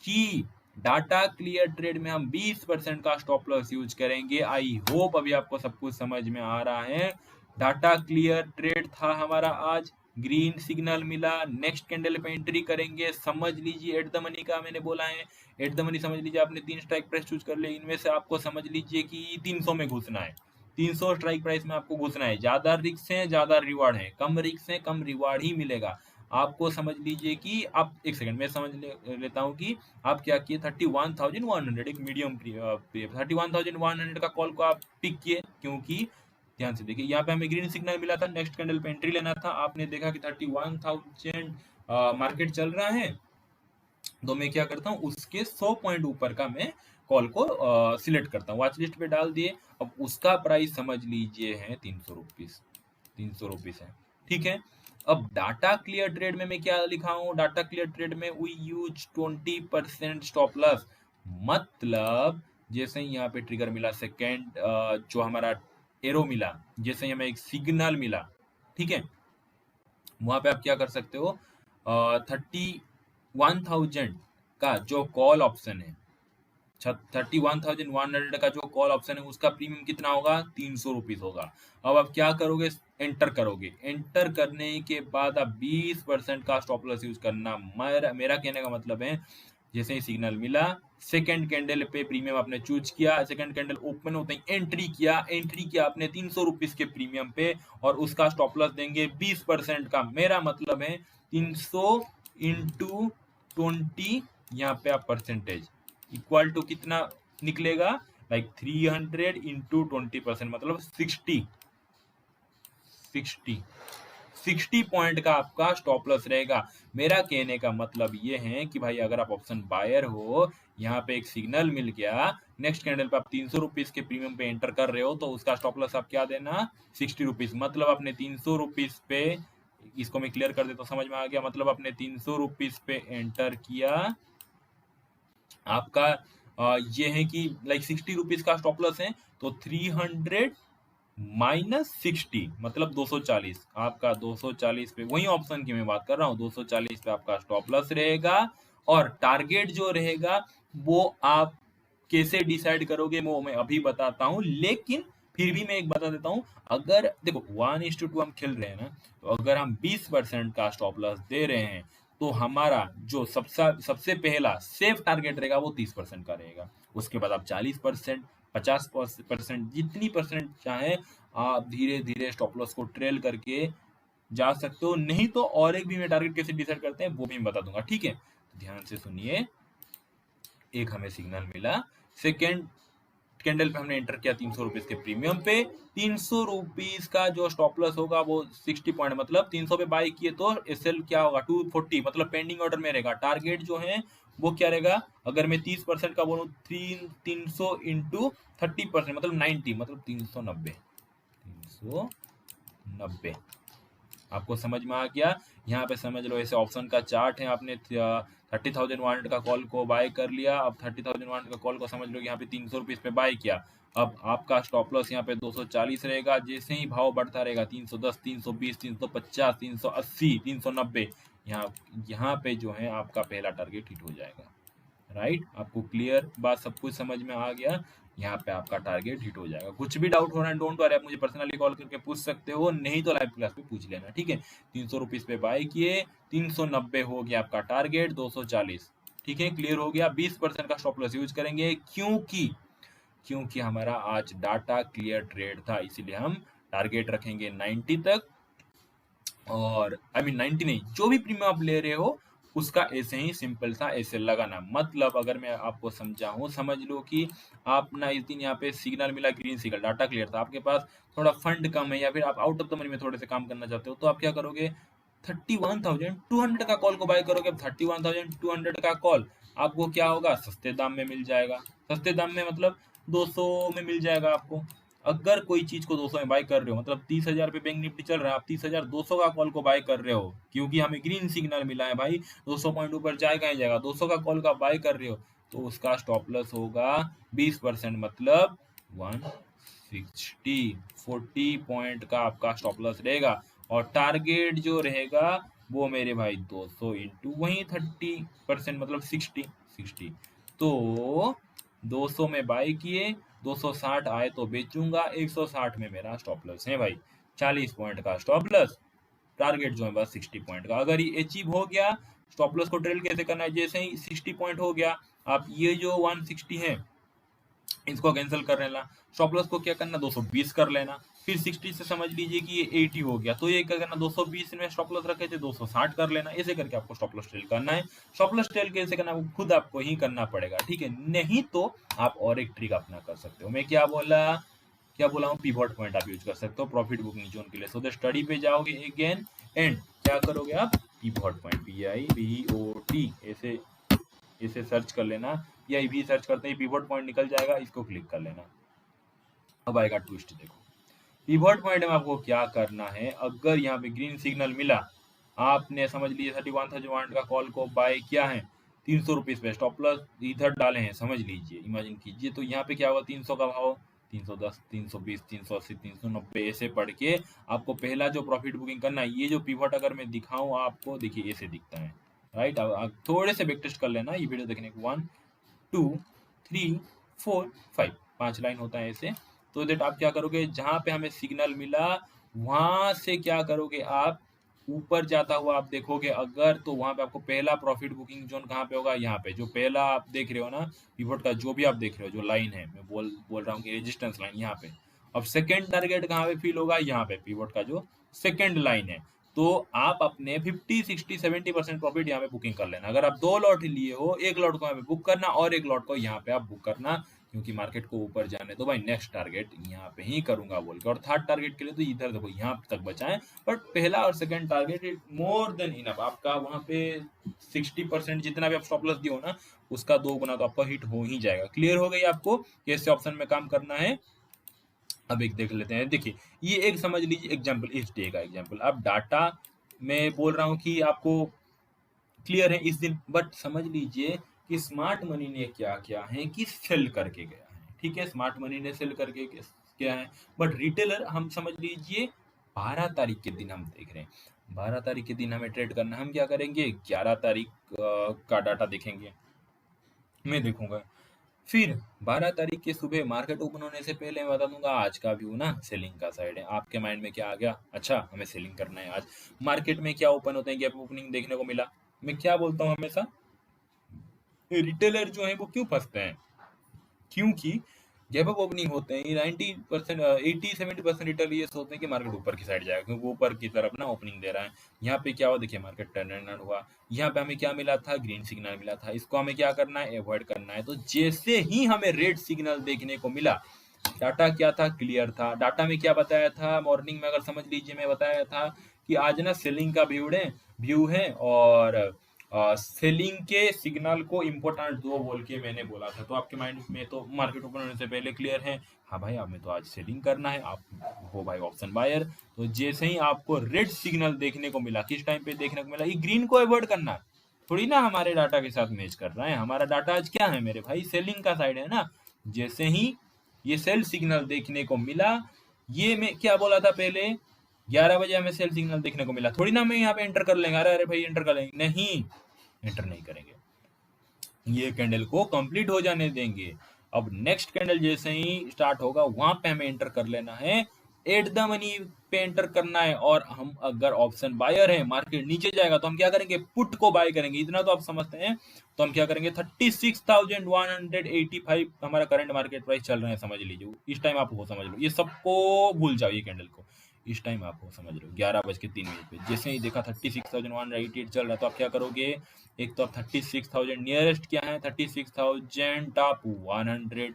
Speaker 1: कि डाटा क्लियर ट्रेड में हम 20% का स्टॉप लॉस यूज करेंगे, आई होप अभी आपको सब कुछ समझ में आ रहा है। डाटा क्लियर ट्रेड था हमारा आज, ग्रीन सिग्नल मिला, नेक्स्ट कैंडल पे एंट्री करेंगे, समझ लीजिए एट द मनी का मैंने बोला है, एट द मनी समझ लीजिए आपने 3 स्ट्राइक प्राइस चूज कर लिए, इनमें से आपको समझ लीजिए कि 300 में घुसना है, 300 स्ट्राइक प्राइस में आपको घुसना है। ज्यादा रिस्क है ज्यादा रिवार्ड है, कम रिस्क है कम रिवार्ड ही मिलेगा आपको। समझ लीजिए कि आप, एक सेकंड में लेता हूँ कि आप क्या किए, 31,100 एक मीडियम 31,100 का कॉल को आप पिक किए, क्योंकि ध्यान से देखिए यहाँ पे हमें ग्रीन सिग्नल मिला था, नेक्स्ट कैंडल पे एंट्री लेना था, आपने देखा कि 31,000 मार्केट चल रहा है, तो मैं क्या करता हूँ उसके 100 पॉइंट ऊपर का मैं कॉल को सिलेक्ट करता हूँ, वॉच लिस्ट पे डाल दिए। अब उसका प्राइस समझ लीजिए है 300 रुपीज, 300 रुपीज है, ठीक है। अब डाटा क्लियर ट्रेड में मैं क्या लिखा हूँ, डाटा क्लियर ट्रेड में वी यूज 20% स्टॉप लॉस, मतलब जैसे ही यहाँ पे ट्रिगर मिला, सेकेंड जो हमारा एरो मिला, जैसे ही हमें एक सिग्नल मिला, ठीक है, वहां पे आप क्या कर सकते हो, 31,000 का जो कॉल ऑप्शन है, 31,100 का जो कॉल ऑप्शन है, उसका प्रीमियम कितना होगा, 300 रुपीज होगा। अब आप क्या करोगे, एंटर करोगे, एंटर करने के बाद आप 20% का स्टॉप लॉस यूज करना। मेरा कहने का मतलब है, जैसे ही सिग्नल मिला, सेकंड कैंडल पे प्रीमियम आपने चूज किया, सेकंड कैंडल ओपन होते ही एंट्री किया आपने 300 रुपीज के प्रीमियम पे, और उसका स्टॉप लॉस देंगे 20% का। मेरा मतलब है 300 इंटू 20, यहाँ पे आप परसेंटेज इक्वल टू कितना निकलेगा, लाइक 300 इंटू 20%, मतलब 60 पॉइंट का आपका स्टॉप लॉस रहेगा। मेरा कहने का मतलब ये है कि भाई अगर आप ऑप्शन बायर हो, यहाँ पे एक सिग्नल मिल गया, नेक्स्ट कैंडल पे आप 300 रुपीज के प्रीमियम पे एंटर कर रहे हो, तो उसका स्टॉप लॉस आप क्या देना, 60 रुपीज। मतलब आपने 300 रुपीज पे, इसको मैं क्लियर कर देता हूँ, समझ में आ गया, मतलब आपने 300 रुपीज पे एंटर किया, आपका ये है कि लाइक 60 रुपीज का स्टॉप लॉस है, तो 300 माइनस 60 मतलब 240। आपका 240 पे, वही ऑप्शन की मैं बात कर रहा हूँ, 240 पे आपका स्टॉप लॉस रहेगा। और टारगेट जो रहेगा वो आप कैसे डिसाइड करोगे वो मैं अभी बताता हूँ, लेकिन फिर भी मैं एक बता देता हूँ। अगर देखो 1:2 हम खेल रहे हैं ना, तो अगर हम 20% का स्टॉप लॉस दे रहे हैं, तो हमारा जो सबसे सबसे पहला सेफ टारगेट रहेगा वो 30% का रहेगा। उसके बाद आप 40%, 50% जितनी परसेंट चाहे आप धीरे धीरे स्टॉप लॉस को ट्रेल करके जा सकते हो। नहीं तो और एक भी मैं टारगेट कैसे डिसाइड करते हैं वो भी मैं बता दूंगा, ठीक है? तो ध्यान से सुनिए। एक हमें सिग्नल मिला, सेकेंड कैंडल पे हमने एंटर किया 300 रुपीज के प्रीमियम पे। 300 रुपीज का जो स्टॉप लॉस होगा वो 60 पॉइंट, मतलब 300 पे बाय किए तो एसएल क्या होगा 240, मतलब पेंडिंग ऑर्डर में रहेगा। टारगेट जो है वो क्या रहेगा, अगर मैं 30% का बोलूँ, 300 इंटू 30% मतलब 90, मतलब 390। 390 आपको समझ में आ गया? यहाँ पे समझ लो ऐसे ऑप्शन का चार्ट है, आपने 30,100 का कॉल को बाय कर लिया। अब 30,100 का कॉल को समझ लो यहाँ पे 300 रुपीज पे बाय किया। अब आपका स्टॉप लॉस यहाँ पे 240 रहेगा। जैसे ही भाव बढ़ता रहेगा 310, 320, 350, 380, 390, यहाँ यहाँ पे जो है आपका पहला टारगेट हिट हो जाएगा। राइट? आपको क्लियर बात, सब कुछ समझ में आ गया? यहाँ पे आपका टारगेट हिट हो जाएगा। कुछ भी डाउट हो रहा है, डोंट वरी, आप मुझे पर्सनली कॉल करके पूछ सकते हो, नहीं तो लाइव क्लास में पूछ लेना, ठीक है? 300 रुपीज पे बाय किए, 390 हो गया आपका टारगेट, 240, ठीक है? क्लियर हो गया। 20% का स्टॉप लॉस यूज करेंगे, क्योंकि हमारा आज डाटा क्लियर ट्रेड था, इसीलिए हम टारगेट रखेंगे 90 तक। और आई मीन 90 नहीं, जो भी प्रीमियम आप ले रहे हो उसका ऐसे ही सिंपल सा ऐसे लगाना। मतलब अगर मैं आपको समझाऊं, समझ लो कि आप ना इस दिन यहाँ पे सिग्नल मिला, ग्रीन सिग्नल, डाटा क्लियर था, आपके पास थोड़ा फंड कम है या फिर आप आउट ऑफ द मनी में थोड़े से काम करना चाहते हो, तो आप क्या करोगे, 31,200 का कॉल को बाय करोगे। अब 31,200 का कॉल आपको क्या होगा, सस्ते दाम में मिल जाएगा। सस्ते दाम में मतलब 200 में मिल जाएगा आपको। अगर कोई चीज को 200 में बाय कर रहे हो, मतलब 30,000 पे बैंक निफ्टी चल रहा है, आप 30,200 का कॉल को बाय कर रहे हो, क्योंकि हमें ग्रीन सिग्नल मिला है भाई, 200 पॉइंट ऊपर जाएगा ही जाएगा। 200 का कॉल का बाय कर रहे हो, तो उसका स्टॉप लॉस होगा 20%, मतलब 160, 40 पॉइंट का आपका स्टॉप लॉस रहेगा। और टारगेट जो रहेगा वो मेरे भाई 200 इंटू वही 30%, मतलब 60। तो 200 में बाय किए, 260 आए तो बेचूंगा, 160 में मेरा स्टॉप लॉस है भाई 40 पॉइंट का स्टॉप लॉस। टारगेट जो है बस 60 पॉइंट का। अगर ये अचीव हो गया, स्टॉप लॉस को ट्रेल कैसे करना है, जैसे ही 60 पॉइंट हो गया, आप ये जो 160 है इसको कैंसिल कर लेना। स्टॉप लॉस को क्या करना, 220 कर लेना। फिर 60 से समझ लीजिए कि ये 80 हो गया, तो ये क्या करना, 220 में स्टॉप लॉस रखे थे, 260 कर लेना। ऐसे करके आपको स्टॉप लॉस ट्रेल करना है। स्टॉप लॉस ट्रेल कैसे करना, वो खुद आपको ही करना पड़ेगा, ठीक है? नहीं तो आप और एक ट्रिक अपना कर सकते हो। मैं क्या बोला हूँ, पिवट पॉइंट आप यूज कर सकते हो प्रॉफिट बुकिंग जोन के लिए। सो द स्टडी पे जाओगे अगेन, एंड क्या करोगे आप, पिवट पॉइंट, PIVOT ऐसे इसे सर्च कर लेना, या भी सर्च करते ही पिवट पॉइंट निकल जाएगा, इसको क्लिक कर लेना। अब आएगा ट्विस्ट, देखो पिवट पॉइंट में आपको क्या करना है। अगर यहाँ पे ग्रीन सिग्नल मिला, आपने समझ लीजिए 31,000 का कॉल को बाय किया है, 300 रुपीज पे स्टॉप लॉस इधर डाले हैं, समझ लीजिए, इमेजिन कीजिए, तो यहाँ पे क्या होगा, 300 का भाव, 310, 320, 380, 390 ऐसे पढ़ के आपको पहला जो प्रॉफिट बुकिंग करना है। ये जो पिवट अगर मैं दिखाऊं आपको, देखिए ऐसे दिखता है, राइट? अब थोड़े से बैक टेस्ट कर लेना ये वीडियो देखने को। 1 2 3 4 5, 5 लाइन होता है ऐसे। तो दैट आप क्या करोगे, जहां पे हमें सिग्नल मिला वहां से क्या करोगे, आप ऊपर जाता हुआ आप देखोगे अगर, तो वहां पे आपको पहला प्रॉफिट बुकिंग जोन कहाँ पे होगा, यहाँ पे जो पहला आप देख रहे हो ना पिवट का, जो भी आप देख रहे हो, जो लाइन है, मैं बोल रहा हूँ कि रेजिस्टेंस लाइन यहाँ पे। अब सेकेंड टारगेट कहाँ पे फील होगा, यहाँ पे पिवट का जो सेकेंड लाइन है। तो आप अपने 50, 60, 70% प्रॉफिट यहाँ पे बुकिंग कर लेना। अगर आप 2 लॉट लिए हो, एक लॉट को यहाँ पे बुक करना और एक लॉट को यहाँ पे आप बुक करना, क्योंकि मार्केट को ऊपर जाने दो भाई, नेक्स्ट टारगेट यहाँ पे ही करूंगा बोल के। और थर्ड टारगेट के लिए तो इधर देखो यहाँ तक बचाएं, बट पहला और second target is more than enough. आपका वहां पे 60% जितना भी आप स्टॉप लॉस दिए हो ना, उसका 2 गुना तो आपका हिट हो ही जाएगा। क्लियर हो गई आपको कैसे ऑप्शन में काम करना है? अब एक देख लेते हैं। देखिए ये एक समझ लीजिए एग्जाम्पल, इस डे का एग्जाम्पल। अब डाटा मैं बोल रहा हूँ कि आपको क्लियर है इस दिन, बट समझ लीजिए कि स्मार्ट मनी ने क्या किया है कि सेल करके गया है, ठीक है, स्मार्ट मनी ने सेल करके क्या है, बट रिटेलर हम समझ लीजिए 12 तारीख के दिन हम देख रहे हैं, 12 तारीख के दिन हमें ट्रेड करना है, हम क्या करेंगे 11 तारीख का डाटा देखेंगे, मैं देखूंगा, फिर 12 तारीख के सुबह मार्केट ओपन होने से पहले मैं बता दूंगा आज का व्यू ना सेलिंग का साइड है, आपके माइंड में क्या आ गया, अच्छा हमें सेलिंग करना है आज, मार्केट में क्या ओपन होते हैं, गैप ओपनिंग देखने को मिला, मैं क्या बोलता हूँ हमेशा, रिटेलर जो है वो क्यों फंसते हैं, क्योंकि जब अब ओपनिंग होते हैं 90% 80-70% रिटेलर ये सोचते हैं कि मार्केट ऊपर की साइड जाएगा, क्योंकि वो ऊपर की तरफ ना ओपनिंग दे रहा है, यहाँ पे क्या हुआ देखिए, मार्केट टर्न हुआ, यहाँ पे हमें क्या मिला था, ग्रीन सिग्नल मिला था, इसको हमें क्या करना है, अवॉइड करना है, तो जैसे ही हमें रेड सिग्नल देखने को मिला, डाटा क्या था, क्लियर था, डाटा में क्या बताया था, मॉर्निंग में अगर समझ लीजिए मैं बताया था कि आज ना सेलिंग का व्यू है और सेलिंग के सिग्नल को इम्पोर्टेंट दो बोल के मैंने बोला था, तो आपके माइंड में तो मार्केट ओपन होने से पहले क्लियर है, हाँ भाई हमें तो आज सेलिंग करना है, आप हो भाई ऑप्शन बायर, तो जैसे ही आपको रेड सिग्नल देखने को मिला, किस टाइम पे देखने को मिला, ये ग्रीन को अवॉइड करना है, थोड़ी ना हमारे डाटा के साथ मैच कर रहा है, हमारा डाटा आज क्या है मेरे भाई, सेलिंग का साइड है ना, जैसे ही ये सेल सिग्नल देखने को मिला, ये मैं क्या बोला था पहले, 11 बजे हमें सेल सिग्नल देखने को मिला, थोड़ी ना मैं यहाँ पे एंटर कर लेंगे, अरे अरे भाई एंटर कर लेंगे, नहीं एंटर नहीं करेंगे, ये कैंडल को कंप्लीट हो जाने देंगे, अब नेक्स्ट कैंडल जैसे ही स्टार्ट होगा वहां पे हमें एंटर कर लेना है, एट द मनी पे एंटर करना है, और हम अगर ऑप्शन बायर है, मार्केट नीचे जाएगा तो हम क्या करेंगे, पुट को बाय करेंगे, इतना तो आप समझते हैं, तो हम क्या करेंगे 36,185 हमारा करंट मार्केट प्राइस चल रहा है, समझ लीजिए, इस टाइम आप वो समझ लो, ये सबको भूल जाओ, ये कैंडल को इस टाइम आप वो समझ लो 11:03 पे जैसे ही देखा 36,188 चल रहा है, तो आप क्या करोगे, एक तो आप 36,000 नियरेस्ट क्या है, 36,000 आप 100,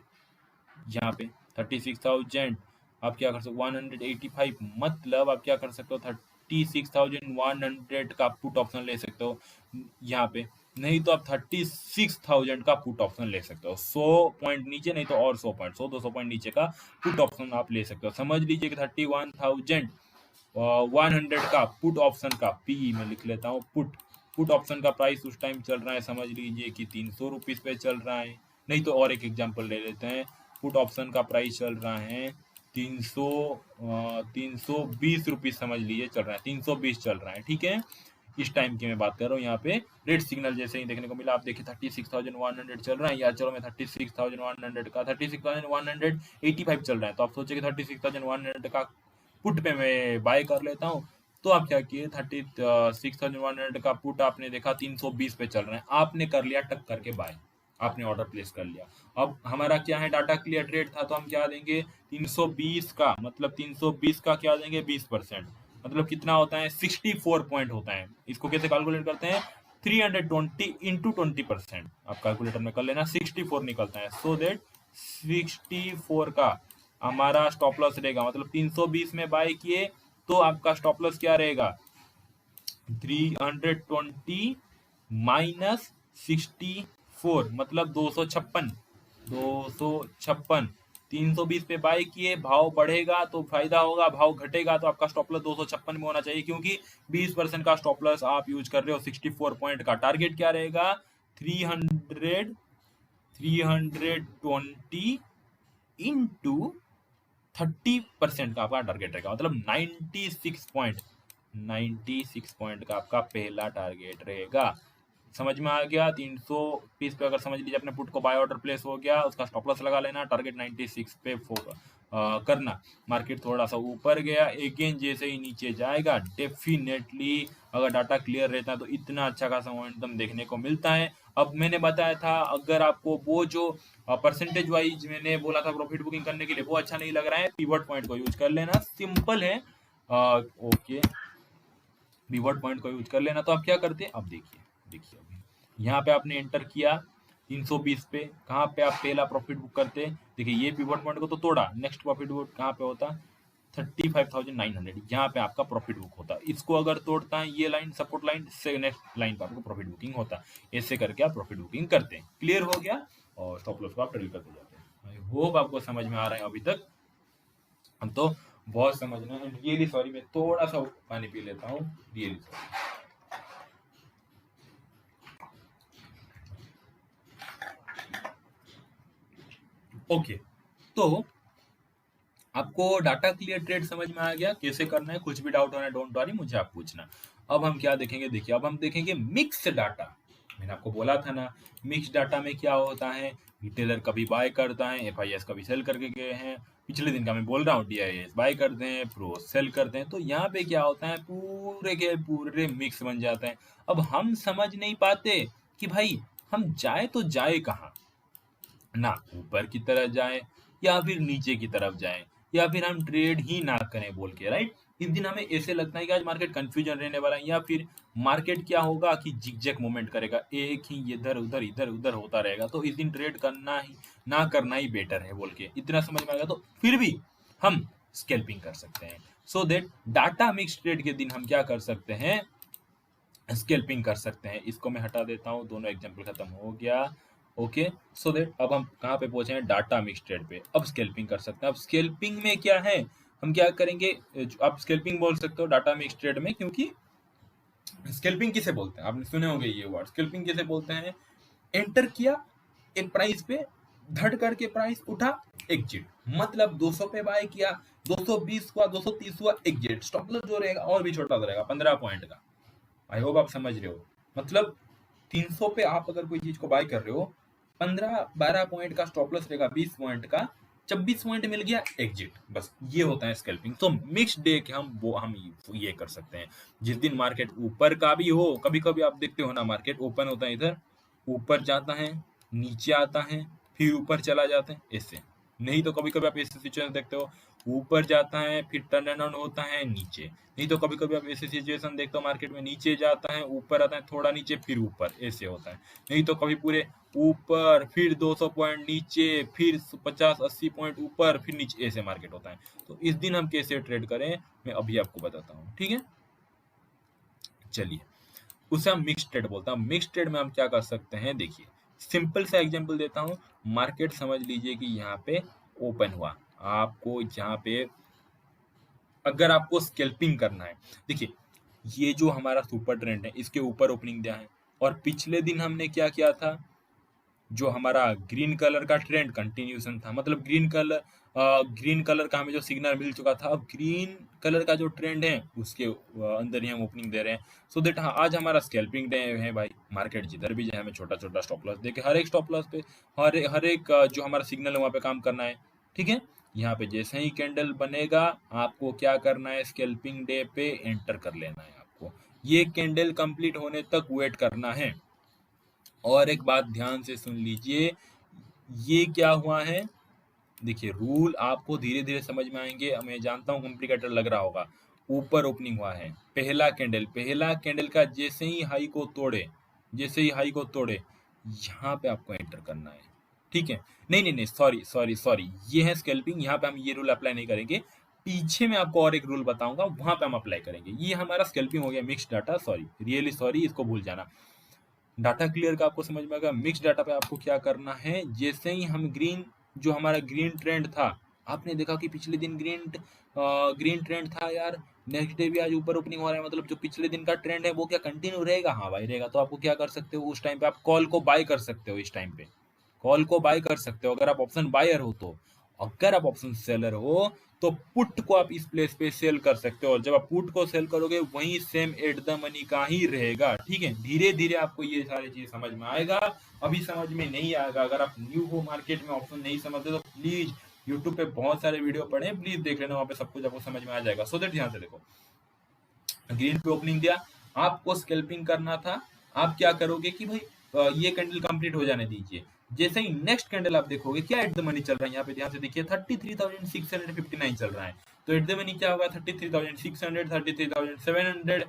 Speaker 1: यहाँ पे 36,000 आप क्या कर सकते हो 185, मतलब आप क्या कर सकते हो 36,100 का पुट ऑप्शन ले सकते हो यहाँ पे, नहीं तो आप 36,000 का पुट ऑप्शन ले सकते हो, 100 पॉइंट नीचे, नहीं तो और 100 पॉइंट 200 पॉइंट नीचे का पुट ऑप्शन आप ले सकते हो, समझ लीजिए कि 31,100 का पुट ऑप्शन का पी में लिख लेता हूँ, पुट ऑप्शन का प्राइस उस टाइम चल रहा है, समझ लीजिए कि 300 रुपीज पे चल रहा है, नहीं तो और एक एग्जांपल ले लेते हैं, पुट ऑप्शन का प्राइस चल रहा है 320 रुपीज, समझ लीजिए चल रहा है 320 चल रहा है, ठीक है, इस टाइम की मैं बात कर रहा हूँ, यहाँ पे रेड सिग्नल जैसे ही देखने को मिला, आप देखिए 36,100 चल रहा है, या चलो मैं 36,100 का 36,185 चल रहा है, तो आप सोचे कि 36,100 का पुट पे मैं बाय कर लेता हूँ, तो आप क्या किए 36,100 का पुट आपने देखा 320 पे चल रहा है, आपने कर लिया टक करके बाय, आपने ऑर्डर प्लेस कर लिया, अब हमारा क्या है, डाटा क्लियर ट्रेड था, तो हम क्या देंगे 320 का, मतलब 320 का क्या देंगे 20%, मतलब कितना होता है 64 पॉइंट होता है, इसको कैसे कैलकुलेट करते हैं 320 इंटू 20%, आप कैलकुलेटर में कर लेना 64 निकलता है, सो देट 64 का हमारा स्टॉप लॉस रहेगा, मतलब 320 में बाय किए तो आपका स्टॉप लॉस क्या रहेगा 320 माइनस 64, मतलब 256, 320 पे बाय किए, भाव बढ़ेगा तो फायदा होगा, भाव घटेगा तो आपका स्टॉप लॉस 256 में होना चाहिए, क्योंकि 20% का स्टॉप लॉस आप यूज कर रहे हो, 64 पॉइंट का टारगेट क्या रहेगा 320 इंटू 30% का आपका टारगेट रहेगा, मतलब 96 पॉइंट का आपका पहला टारगेट रहेगा, समझ में आ गया, 320 पे अगर समझ लीजिए अपने पुट को बाय ऑर्डर प्लेस हो गया, उसका स्टॉप लॉस लगा लेना, टारगेट 96 पे करना, मार्केट थोड़ा सा ऊपर गया, अगेन जैसे ही नीचे जाएगा डेफिनेटली अगर डाटा क्लियर रहता है तो इतना अच्छा खासा मोमेंटम देखने को मिलता है, अब मैंने बताया था अगर आपको वो जो परसेंटेज वाइज मैंने बोला था प्रॉफिट बुकिंग करने के लिए वो अच्छा नहीं लग रहा है, पिवट पॉइंट को यूज कर लेना, सिंपल है, ओके पिवट पॉइंट को यूज कर लेना, तो आप क्या करते हैं, अब देखिए अभी यहाँ पे आपने एंटर किया 320 पे, कहाँ पे आप पहला प्रॉफिट बुक करते हैं, देखिए ये पिवट पॉइंट को तो तोड़ा, नेक्स्ट प्रॉफिट बुक कहाँ पे होता 35,900, यहाँ पे आपका प्रॉफिट बुक होता, इसको अगर तोड़ता है ये लाइन सपोर्ट लाइन से नेक्स्ट लाइन पे आपको प्रॉफिट बुकिंग होता, ऐसे करके आप प्रॉफिट बुकिंग करते हैं, क्लियर हो गया, और स्टॉप लॉस को आप ट्रेल करते जाते हैं, आई होप आपको समझ में आ रहा है अभी तक, हम तो बहुत समझना है, रियली सॉरी, मैं थोड़ा सा पानी पी लेता हूँ, रियली सॉरी। ओके, तो आपको डाटा क्लियर ट्रेड समझ में आ गया कैसे करना है? कुछ भी डाउट होना है डोंट वरी, मुझे आप पूछना। अब हम क्या देखेंगे? देखिए, अब हम देखेंगे मिक्स डाटा। मैंने आपको बोला था ना, मिक्स डाटा में क्या होता है, रिटेलर कभी बाय करता है, एफआईएस कभी सेल करके गए हैं। पिछले दिन का मैं बोल रहा हूँ, डीआईएस बाय करते हैं, प्रो सेल करते हैं। तो यहाँ पे क्या होता है, पूरे के पूरे मिक्स बन जाते हैं। अब हम समझ नहीं पाते कि भाई हम जाए तो जाए कहाँ, ना ऊपर की तरफ जाए या फिर नीचे की तरफ जाए, या फिर हम ट्रेड ही ना करें बोल के, राइट? इस दिन हमें ऐसे लगता है कि आज मार्केट कंफ्यूजन रहने वाला है, या फिर मार्केट क्या होगा कि जिगजैग मूवमेंट करेगा, एक ही इधर उधर होता रहेगा। तो इस दिन ट्रेड करना ही ना करना ही बेटर है बोल के इतना समझ में आएगा। तो फिर भी हम स्कैल्पिंग कर सकते हैं। So that data mix trade के दिन हम क्या कर सकते हैं, स्कैल्पिंग कर सकते हैं। इसको मैं हटा देता हूँ, दोनों एग्जांपल खत्म हो गया। ओके, सो दैट अब हम कहाँ पे पहुंचे हैं, डाटा मिक्स ट्रेड पे। अब स्कैल्पिंग कर सकते हैं। अब स्कैल्पिंग में क्या है, हम क्या करेंगे, आप स्कैल्पिंग बोल सकते हो डाटा मिक्स ट्रेड में, क्योंकि स्कैल्पिंग किसे बोलते हैं, आपने सुने होंगे ये वर्ड। स्कैल्पिंग किसे बोलते हैं, एंटर किया एक प्राइस पे, धड़ करके प्राइस उठा, एग्जिट। मतलब 200 पे बाय किया, 220 हुआ, 230 हुआ, एग्जिट। स्टॉप लॉस जो रहेगा और भी छोटा रहेगा, 15 पॉइंट का। आई होप आप समझ रहे हो। मतलब 300 पे आप अगर कोई चीज को बाय कर रहे हो, 15-12 पॉइंट का स्टॉप लॉस रहेगा, 20 पॉइंट का, 26 पॉइंट मिल गया, एग्जिट। बस ये होता है स्कैल्पिंग। तो मिक्स डे के हम ये कर सकते हैं। जिस दिन मार्केट ऊपर का भी हो, कभी कभी आप देखते हो ना, मार्केट ओपन होता है इधर, ऊपर जाता है, नीचे आता है, फिर ऊपर चला जाता है, ऐसे। नहीं तो कभी कभी आप ऐसे सिचुएशन देखते हो, ऊपर जाता है फिर टर्न अराउंड होता है नीचे। नहीं तो कभी कभी आप ऐसे सिचुएशन देखते हो, मार्केट में नीचे जाता है, ऊपर आता है, थोड़ा नीचे, फिर ऊपर, ऐसे होता है। नहीं तो कभी पूरे ऊपर, फिर 200 पॉइंट नीचे, फिर 50-80 पॉइंट ऊपर, फिर नीचे, ऐसे मार्केट होता है। तो इस दिन हम कैसे ट्रेड करें, मैं अभी आपको बताता हूँ, ठीक है? चलिए, उसे हम मिक्स ट्रेड बोलता हूँ। मिक्स ट्रेड में हम क्या कर सकते हैं, देखिए सिंपल सा एग्जांपल देता हूँ। मार्केट समझ लीजिए कि यहाँ पे ओपन हुआ, आपको यहाँ पे अगर आपको स्कैल्पिंग करना है, देखिए ये जो हमारा सुपर ट्रेंड है, इसके ऊपर ओपनिंग दिया है, और पिछले दिन हमने क्या किया था, जो हमारा ग्रीन कलर का ट्रेंड कंटिन्यूशन था, मतलब ग्रीन कलर का हमें जो सिग्नल मिल चुका था, अब ग्रीन कलर का जो ट्रेंड है उसके अंदर ही हम ओपनिंग दे रहे हैं। सो दैट हाँ, आज हमारा स्कैल्पिंग डे है भाई। मार्केट जिधर भी जाए हमें छोटा छोटा स्टॉप लॉस देके, हर एक स्टॉप लॉस पे, हर एक जो हमारा सिग्नल है वहाँ पे काम करना है, ठीक है? यहाँ पे जैसे ही कैंडल बनेगा, आपको क्या करना है, स्कैल्पिंग डे पे एंटर कर लेना है आपको। ये कैंडल कंप्लीट होने तक वेट करना है। और एक बात ध्यान से सुन लीजिए, ये क्या हुआ है, देखिए रूल आपको धीरे धीरे समझ में आएंगे। मैं जानता हूँ कॉम्प्लिकेटेड लग रहा होगा। ऊपर ओपनिंग हुआ है, पहला कैंडल का जैसे ही हाई को तोड़े, यहाँ पे आपको एंटर करना है, ठीक है? नहीं नहीं नहीं, सॉरी, ये है स्कैल्पिंग। यहाँ पे हम ये रूल अप्लाई नहीं करेंगे, पीछे में आपको और एक रूल बताऊंगा, वहां पे हम अप्लाई करेंगे। ये हमारा स्कैल्पिंग हो गया mix data, sorry, really sorry, इसको भूल जाना। डाटा क्लियर का आपको समझ में आएगा। मिक्स डाटा पे आपको क्या करना है, जैसे ही हम जो हमारा ग्रीन ट्रेंड था, आपने देखा कि पिछले दिन ग्रीन ट्रेंड था यार, नेक्स्ट डे भी आज ऊपर ओपनिंग हो रहा है, मतलब जो पिछले दिन का ट्रेंड है वो क्या कंटिन्यू रहेगा? हाँ भाई रहेगा। तो आपको क्या कर सकते हो, उस टाइम पे आप कॉल को बाय कर सकते हो। इस टाइम पे कॉल को बाय कर सकते हो अगर आप ऑप्शन बायर हो तो। अगर आप ऑप्शन सेलर हो तो पुट को आप इस प्लेस पे सेल कर सकते हो, और जब आप पुट को सेल करोगे वहीं सेम एट द मनी का ही रहेगा, ठीक है? धीरे धीरे आपको ये सारी चीज समझ में आएगा, अभी समझ में नहीं आएगा। अगर आप न्यू हो मार्केट में, ऑप्शन नहीं समझते, तो प्लीज यूट्यूब पे बहुत सारे वीडियो पढ़े, प्लीज देख लेना, वहां पे सब कुछ आपको समझ में आ जाएगा। सो दैट ध्यान से देखो, ग्रीन पे ओपनिंग दिया, आपको स्कैल्पिंग करना था। आप क्या करोगे कि भाई ये कैंडल कंप्लीट हो जाने दीजिए। जैसे ही नेक्स्ट कैंडल आप देखोगे, क्या एट द मनी चल रहा है, यहाँ पे ध्यान से देखिए 33,659 चल रहा है। तो एट द मनी क्या होगा, 33,600, 33,700,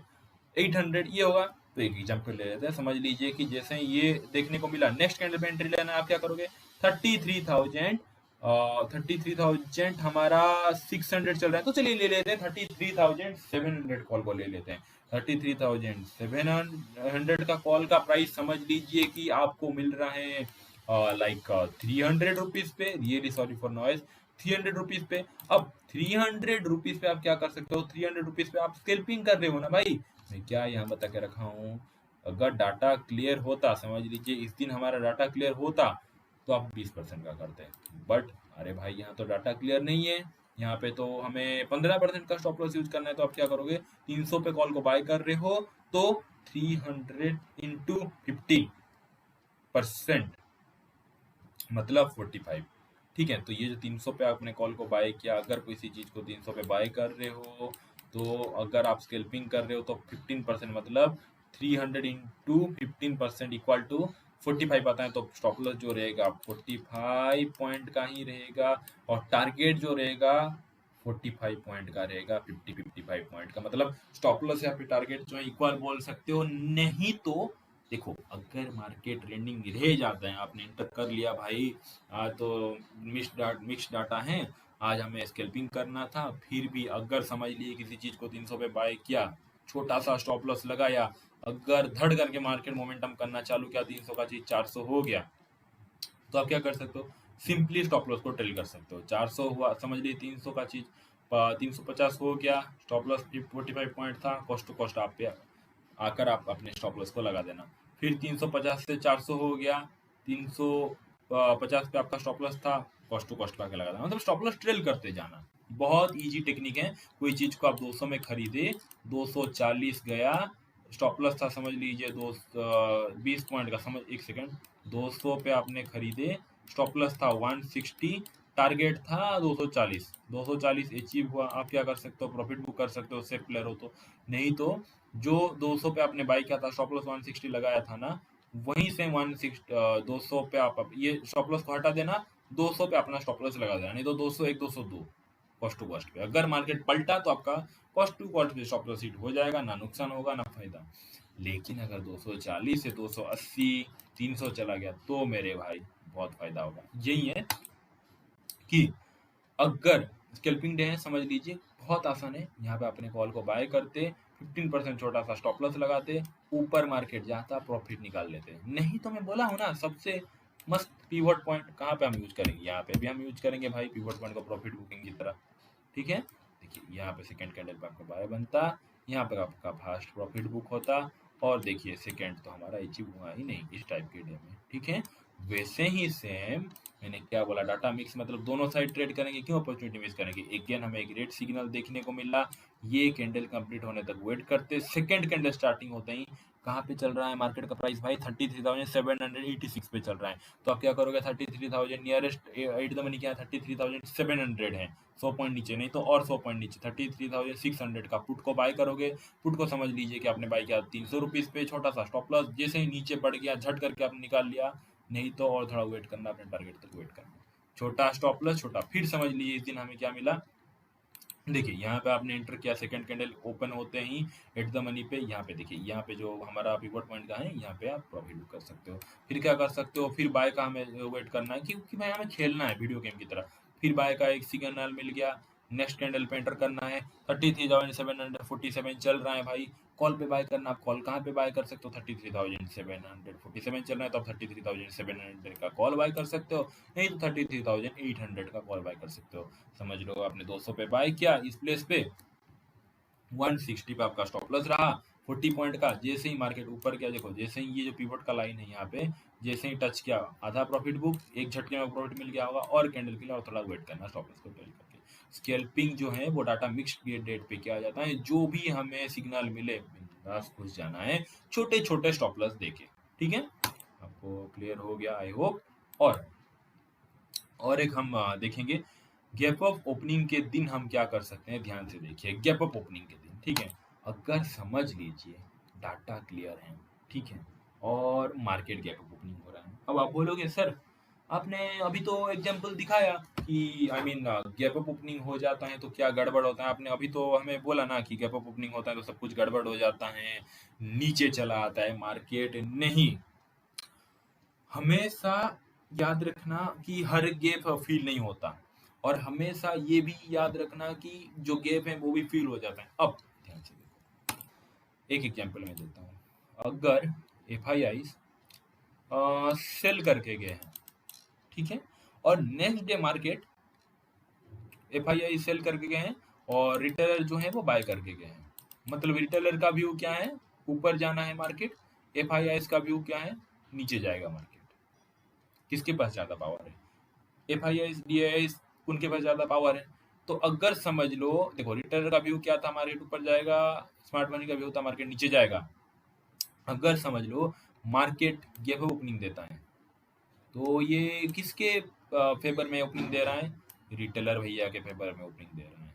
Speaker 1: 800, ये होगा। तो एक एग्जाम्पल ले लेते हैं, समझ लीजिए कि जैसे ये देखने को मिला, नेक्स्ट कैंडल पे एंट्री लेना है, आप क्या करोगे, 33,000 हमारा 600 चल रहा है, तो चलिए ले लेते हैं 33,700 कॉल को ले लेते हैं। 33,700 का कॉल का प्राइस समझ लीजिए कि आपको मिल रहा है लाइक 300 रुपीज पे, really sorry for noise, 300 rupees पे। अब 300 रुपीज पे आप क्या कर सकते हो, 300 रुपीज पे आप स्कैल्पिंग कर रहे हो ना भाई। मैं क्या यहाँ बता के रखा हूँ, अगर डाटा क्लियर होता, समझ लीजिए इस दिन हमारा डाटा क्लियर होता, तो आप 20% का करते हैं। बट अरे भाई यहाँ तो डाटा क्लियर नहीं है, यहाँ पे तो हमें 15% का स्टॉप लॉस यूज करना है, तो आप क्या करोगे, 300 पे कॉल को बाय कर रहे हो तो 300 इंटू 50% मतलब 45। ठीक है, तो ये जो 300 पे आपने कॉल को बाय किया, अगर किसी चीज को 300 पे बाय कर रहे हो, तो अगर आप स्केल्पिंग कर रहे हो तो 15% मतलब 300 इंटू 15% इक्वल टू 45 आता है। तो स्टॉप लॉस जो रहेगा 45 पॉइंट का ही रहेगा, और टारगेट जो रहेगा 45 पॉइंट का रहेगा, 55 पॉइंट का। मतलब स्टॉप लॉस या फिर टारगेट जो है इक्वल बोल सकते हो। नहीं तो देखो, अगर मार्केट ट्रेंडिंग रह जाता है, आपने इंटर कर लिया भाई, आज तो मिक्स डाटा है, आज हमें स्कैल्पिंग करना था, फिर भी अगर समझ लिए किसी चीज को 300 पे बाय किया, छोटा सा स्टॉप लॉस लगाया, अगर धड़ करके मार्केट मोमेंटम करना चालू किया, 300 का चीज 400 हो गया, तो आप क्या कर सकते हो, सिंपली स्टॉप लॉस को ट्रेल कर सकते हो। 400 हुआ, समझ लीजिए 300 का चीज 350 हो गया, स्टॉप लॉस 45 पॉइंट था, कॉस्ट टू कॉस्ट आप पे आकर आप अपने स्टॉप लॉस को लगा देना। फिर 350 से 400 हो गया, 350 पे आपका स्टॉप लॉस था, कॉस्ट टू कॉस्ट पे आके लगा देना। मतलब स्टॉप लॉस ट्रेल करते जाना, बहुत इजी टेक्निक है। कोई चीज को आप 200 में खरीदे, 240 गया, स्टॉप लॉस था समझ लीजिए 20 पॉइंट का, समझ एक सेकंड, 200 पे आपने खरीदे, स्टॉप लॉस था 160, टारगेट था 240, 240 अचीव हुआ, आप क्या कर सकते हो, प्रॉफिट बुक कर सकते हो, सेफ प्लेयर हो तो। नहीं तो जो 200 पे आपने बाई किया था, स्टॉप लॉस 160 लगाया था ना, वहीं से 160 200 पे आप ये स्टॉप लॉस को हटा देना, 200 पे अपना स्टॉप लॉस लगा देना। नहीं तो 201 202 कॉस्ट टू कॉस्ट पे, अगर मार्केट पलटा तो आपका कॉस्ट टू कॉस्ट पे स्टॉप लॉस हिट हो जाएगा, ना नुकसान होगा ना फायदा। लेकिन अगर 240 से 280 300 चला गया, तो मेरे भाई बहुत फायदा होगा। यही है कि अगर स्कैल्पिंग डे है, समझ लीजिए बहुत आसान है। यहाँ पे अपने कॉल को बाय करते, 15% छोटा सा स्टॉप लॉस लगाते, ऊपर मार्केट जाता प्रॉफिट निकाल लेते। नहीं तो मैं बोला हूँ ना, सबसे मस्त पिवट पॉइंट कहाँ पे हम यूज करेंगे, यहाँ पे भी हम यूज करेंगे भाई पिवट पॉइंट को प्रॉफिट बुकिंग की तरह। ठीक है, देखिए यहाँ पे सेकंड कैंडल पे आपका बाय बनता, यहाँ पे आपका फास्ट प्रॉफिट बुक होता, और देखिए सेकंड तो हमारा अचीव हुआ ही नहीं इस टाइप के डे में। ठीक है, वैसे ही सेम मैंने क्या बोला, डाटा मिक्स मतलब दोनों साइड ट्रेड करेंगे, क्यों अपॉर्चुनिटी मिस करेंगे। अगेन हमें एक रेड सिग्नल देखने को मिला, ये कैंडल कंप्लीट होने तक वेट करते, सेकंड कैंडल स्टार्टिंग होते ही कहाँ पे चल रहा है मार्केट का प्राइस भाई, 33,786 पे चल रहा है। तो आप क्या करोगे, 33,000 नियरेस्ट एट द मनी क्या है, 33,700 है, 100 पॉइंट नीचे, नहीं तो और 100 पॉइंट नीचे 33,600 का पुट को बाय करोगे। पुट को समझ लीजिए कि आपने बाय किया 300 रुपीज पे, छोटा सा स्टॉप लॉस, जैसे ही नीचे बढ़ गया झट करके आपने निकाल लिया। नहीं तो और थोड़ा वेट करना, अपने टारगेट तक वेट करना, छोटा स्टॉप लॉस छोटा। फिर समझ लीजिए इस दिन हमें क्या मिला, देखिए यहाँ पे आपने एंटर किया, सेकंड कैंडल ओपन होते ही एट द मनी पे, यहाँ पे देखिए, यहाँ पे जो हमारा पिवट पॉइंट का है, यहाँ पे आप प्रॉफिट बुक कर सकते हो। फिर क्या कर सकते हो, फिर बाय का हमें वेट करना है, क्योंकि भाई हमें खेलना है वीडियो गेम की तरह। फिर बाय का एक सिग्नल मिल गया, नेक्स्ट कैंडल पे एंटर करना है, 33,747 चल रहा है भाई, कॉल पे बाय करना। आप कॉल कहाँ पे बाय कर सकते हो, 33,747 चल रहा है, तो आप 33,700 का कॉल बाय कर सकते हो। नहीं तो 33,800 का कॉल बाय कर सकते हो। समझ लो आपने 200 पे बाय किया, इस प्लेस पे 160 पे आपका स्टॉप लॉस रहा 40 पॉइंट का। जैसे ही मार्केट ऊपर गया, देखो जैसे ही ये जो पिवट का लाइन है यहाँ पे जैसे ही टच किया, आधा प्रॉफिट बुक, एक झटके में प्रॉफिट मिल गया होगा, और कैंडल के लिए और थोड़ा वेट करना स्टॉप लॉस को ट्रेल करके। स्कैल्पिंग जो है वो डाटा मिक्स्ड डेट पे किया जाता है, जो भी हमें सिग्नल मिले बिंदास घुस जाना है, छोटे छोटे स्टॉप लॉस देके। ठीक है, आपको क्लियर हो गया आई होप। और एक हम देखेंगे गैप ऑफ ओपनिंग के दिन हम क्या कर सकते हैं, ध्यान से देखिए। गैप ऑफ ओपनिंग के दिन, ठीक है, अगर समझ लीजिए डाटा क्लियर है, ठीक है, और मार्केट गैप ऑफ ओपनिंग हो रहा है। अब आप बोलोगे सर आपने अभी तो एग्जांपल दिखाया कि I mean gap of opening हो जाता है तो क्या गड़बड़ होता है, आपने अभी तो हमें बोला ना कि गैप ऑफ ओपनिंग होता है तो सब कुछ गड़बड़ हो जाता है, नीचे चला आता है मार्केट। नहीं, हमेशा याद रखना कि हर गैप फील नहीं होता, और हमेशा ये भी याद रखना कि जो गैप है वो भी फील हो जाता है। अब ध्यान से देखो, एक एग्जांपल मैं देता हूँ। अगर एफ आई आई सेल करके गए हैं, ठीक है, और next day market F I I sell करके गए हैं, और रिटेलर जो है वो बाय करके गए हैं, मतलब रिटेलर का व्यू क्या है, ऊपर जाना है मार्केट, एफ आई आई का व्यू क्या है, नीचे जाएगा मार्केट। किसके पास ज्यादा पावर है? FIIs, DIIs, उनके पास ज्यादा पावर है। तो अगर समझ लो, देखो रिटेलर का व्यू क्या था, मार्केट ऊपर जाएगा, स्मार्ट मनी का व्यू था मार्केट नीचे जाएगा। अगर समझ लो मार्केट गैप ओपनिंग देता है, तो ये किसके फेवर में ओपनिंग दे रहा है? रिटेलर भैया के फेवर में ओपनिंग दे रहा है,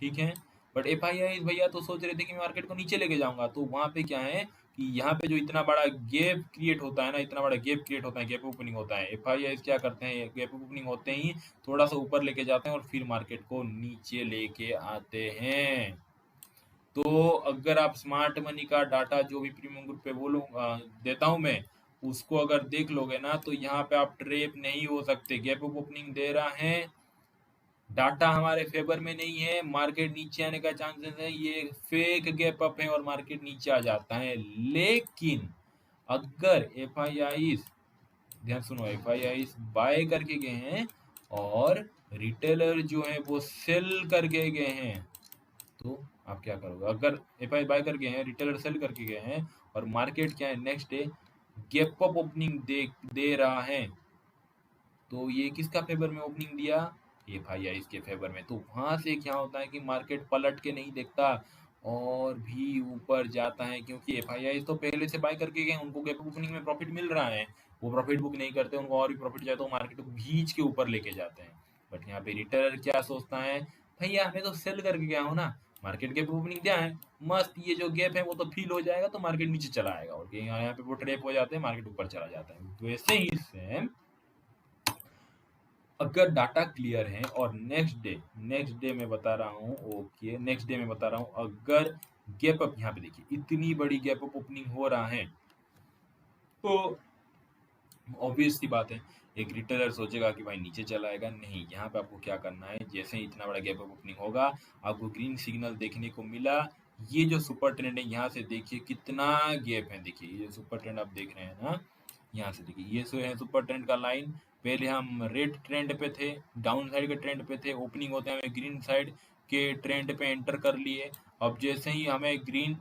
Speaker 1: ठीक है। बट FII भैया तो सोच रहे थे कि मैं मार्केट को नीचे लेके जाऊंगा, तो वहां पे क्या है कि यहाँ पे जो इतना बड़ा गैप क्रिएट होता है ना, इतना बड़ा गैप क्रिएट होता है, गैप ओपनिंग होता है, FII क्या करते हैं, गैप ओपनिंग होते ही थोड़ा सा ऊपर लेके जाते हैं और फिर मार्केट को नीचे लेके आते हैं। तो अगर आप स्मार्ट मनी का डाटा जो भी प्रीमियम ग्रुप पे देता हूं मैं, उसको अगर देख लोगे ना, तो यहाँ पे आप ट्रेप नहीं हो सकते। गैप अप ओपनिंग दे रहा है, डाटा हमारे फेवर में नहीं है, मार्केट नीचे आने का चांसेस है, ये फेक गैप अप है और मार्केट नीचे आ जाता है। लेकिन अगर FII, ध्यान सुनो, FII बाय करके गए हैं और रिटेलर जो है वो सेल करके गए हैं, तो आप क्या करोगे? अगर FI बाय कर गए हैं, रिटेलर सेल करके गए हैं और मार्केट क्या है next day gap up opening दे रहा है, तो ये किसका फेवर में ओपनिंग दिया? FII के फेवर में। तो वहां से क्या होता है कि मार्केट पलट के नहीं देखता और भी ऊपर जाता है, क्योंकि FII तो पहले से बाय करके गए, उनको गैप ओपनिंग में प्रॉफिट मिल रहा है, वो प्रॉफिट बुक नहीं करते, उनको और भी प्रॉफिट चाहिए तो मार्केट को खींच के ऊपर लेके जाते हैं। बट यहाँ पे रिटेलर क्या सोचता है, भैया मैं तो सेल करके गया हूँ ना, मार्केट गैप ओपनिंग क्या है, मस्त ये जो गैप है वो तो फील हो जाएगा तो मार्केट नीचे चला आएगा, और यहाँ पे वो ट्रेप हो जाते हैं, मार्केट ऊपर चला जाता है। वैसे ही सेम अगर डाटा क्लियर है और नेक्स्ट डे मैं बता रहा हूँ, ओके नेक्स्ट डे मैं बता रहा हूँ, अगर गैप अप, यहाँ पे देखिए इतनी बड़ी गैप अप ओपनिंग हो रहा है, तो ऑब्वियस सी बात है एक रिटेलर सोचेगा कि भाई नीचे चला आएगा। नहीं, यहाँ पे आपको क्या करना है, जैसे ही इतना बड़ा गैप अप ओपनिंग होगा, आपको ग्रीन सिग्नल देखने को मिला, ये जो सुपर ट्रेंड है यहाँ से देखिए कितना गैप है, देखिए ये जो सुपर ट्रेंड आप देख रहे हैं ना, यहाँ से देखिए ये सो है सुपर ट्रेंड का लाइन। पहले हम रेड ट्रेंड पे थे, डाउन साइड के ट्रेंड पे थे, ओपनिंग होते हमें ग्रीन साइड के ट्रेंड पे एंटर कर लिए। अब जैसे ही हमें ग्रीन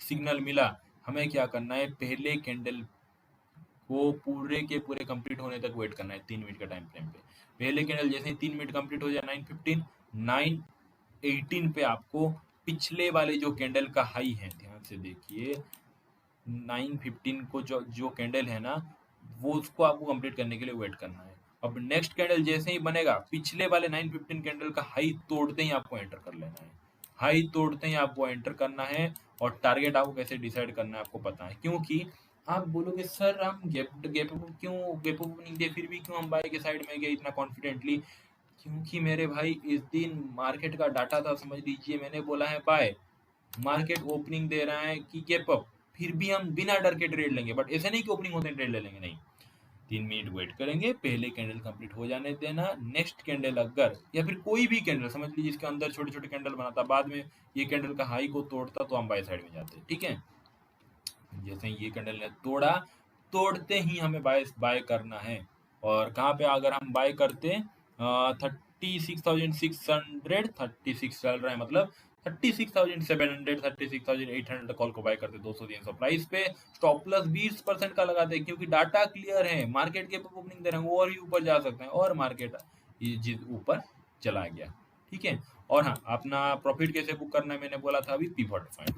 Speaker 1: सिग्नल मिला, हमें क्या करना है, पहले कैंडल को पूरे के पूरे कंप्लीट होने तक वेट करना है 3 मिनट का टाइम फ्रेम पे। पहले कैंडल जैसे ही 3 मिनट कंप्लीट हो जाए 9:15, 9:18 पे आपको पिछले वाले जो कैंडल का हाई है, ध्यान से देखिए 9:15 को जो जो कैंडल है ना, वो उसको आपको कंप्लीट करने के लिए वेट करना है। अब नेक्स्ट कैंडल जैसे ही बनेगा, पिछले वाले 9:15 कैंडल का हाई तोड़ते ही आपको एंटर कर लेना है, हाई तोड़ते ही आपको एंटर करना है। और टारगेट आपको कैसे डिसाइड करना है आपको पता है, क्योंकि आप बोलोगे सर हम गैप गैप क्यों गैप ओपनिंग दिए फिर भी क्यों हम बाय के साइड में गए इतना कॉन्फिडेंटली? क्योंकि मेरे भाई इस दिन मार्केट का डाटा था, समझ लीजिए मैंने बोला है बाय, मार्केट ओपनिंग दे रहा है कि गैप अप, फिर भी हम बिना डर के ट्रेड लेंगे। बट ऐसे नहीं कि ओपनिंग होते ट्रेड ले लेंगे, नहीं, 3 मिनट वेट करेंगे, पहले कैंडल कंप्लीट हो जाने देना, नेक्स्ट कैंडल अगर या फिर कोई भी कैंडल समझ लीजिए इसके अंदर छोटे छोटे कैंडल बनाता, बाद में ये कैंडल का हाई को तोड़ता, तो हम बाय साइड में जाते, ठीक है। जैसे ही ये कैंडल ने तोड़ा, तोड़ते ही हमें बाय बाय करना है। और कहाँ पे अगर हम बाय करते, 36,600, 36 चल रहा है, मतलब 36,700, 36,800 कॉल को बाय करते 200-300 प्राइस पे, स्टॉप प्लस 20% का लगाते हैं, क्योंकि डाटा क्लियर है, मार्केट के ओपनिंग दे रहे हैं, वो और भी ऊपर जा सकते हैं, और मार्केट ये ऊपर चला गया, ठीक है। और हाँ, अपना प्रॉफिट कैसे बुक करना है मैंने बोला था अभी, पिवट पॉइंट,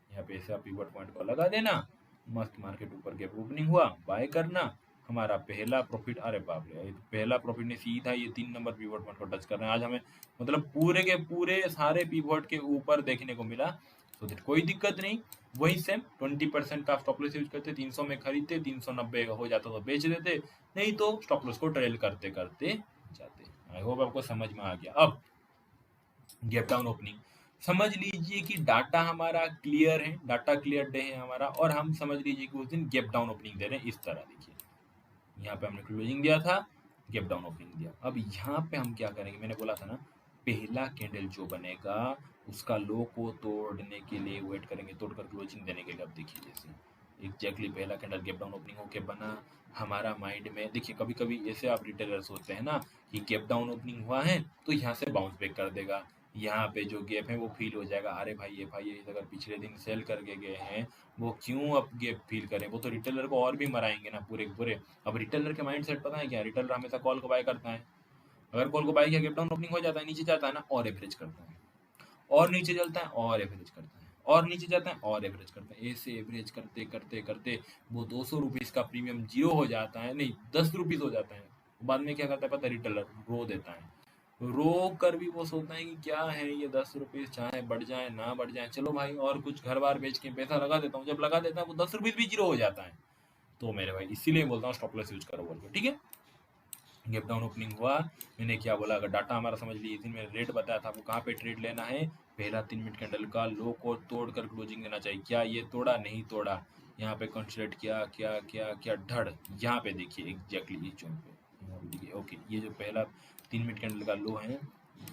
Speaker 1: यहाँ पे ऐसे आप पिवट पॉइंट को लगा देना, मस्त मार्केट ऊपर गैप ओपनिंग हुआ, बाय करना, हमारा पहला प्रॉफिट, अरे बाप रे, पहला प्रॉफिट ने सीधा ये 3 नंबर पिवट पॉइंट को टच कर रहे हैं। आज हमें मतलब पूरे के पूरे सारे पिवट के ऊपर देखने को मिला, तो कोई दिक्कत नहीं। वही सेम 20% का स्टॉप लॉस यूज करते, 300 में खरीदते, 390 हो जाता तो बेच देते, नहीं तो स्टॉप लॉस को ट्रेल करते करते जाते। आई होप आपको समझ में आ गया। अब गैप डाउन ओपनिंग, समझ लीजिए कि डाटा हमारा क्लियर है, डाटा क्लियर डे है हमारा, और हम समझ लीजिए कि उस दिन गैप डाउन ओपनिंग दे रहे हैं, इस तरह देखिए यहाँ पे हमने क्लोजिंग दिया था, गैप डाउन ओपनिंग दिया। अब यहाँ पे हम क्या करेंगे, मैंने बोला था ना पहला कैंडल जो बनेगा उसका लो को तोड़ने के लिए वेट करेंगे, तोड़कर क्लोजिंग देने के लिए। अब देखिए जैसे एग्जैक्टली पहला कैंडल गैप डाउन ओपनिंग होके बना, हमारा माइंड में देखिए कभी कभी ऐसे आप रिटेलर्स होते हैं ना कि गैप डाउन ओपनिंग हुआ है तो यहाँ से बाउंस बैक कर देगा, यहाँ पे जो गैप है वो फील हो जाएगा, अरे भाई एफआईआई अगर पिछले दिन सेल करके गए हैं, वो क्यों अब गैप फील करें, वो तो रिटेलर को और भी मराएंगे ना पूरे के पूरे। अब रिटेलर के माइंड सेट पता है क्या, रिटेलर हमेशा कॉल को बाय करता है, अगर कॉल को बाय किया, गैप डाउन ओपनिंग हो जाता है, नीचे जाता है ना, और एवरेज करता है, और नीचे चलता है और एवरेज करता है, और नीचे जाता है और एवरेज करता है, ऐसे एवरेज करते करते करते वो 200 रुपीज़ का प्रीमियम जीरो हो जाता है, नहीं 10 रुपीज़ हो जाता है। बाद में क्या करता है पता है, रिटेलर रो देता है, रो कर भी वो सोचता है कि क्या है ये 10 रुपीज़, चाहे बढ़ जाए ना बढ़ जाए, चलो भाई और कुछ घर बार बेच के पैसा लगा देता हूँ, जब लगा देता है वो 10 रुपीज़ भी जीरो हो जाता है। तो मेरे भाई इसीलिए बोलता हूँ स्टॉप लॉस यूज करो बोल के, ठीक है। गैप डाउन ओपनिंग हुआ, मैंने क्या बोला, अगर डाटा हमारा समझ लीजिए, इस दिन मैंने रेट बताया था आपको कहाँ पे ट्रेड लेना है, पहला 3 मिनट कैंडल का लो को तोड़कर क्लोजिंग देना चाहिए। क्या ये तोड़ा, नहीं तोड़ा, यहाँ पे कंसोलिडेट किया, क्या क्या क्या धड़, यहाँ पे देखिए एग्जैक्टली इस जोन पे, यहाँ पे देखिए ओके, ये जो पहला 3 मिनट कैंडल का लो है,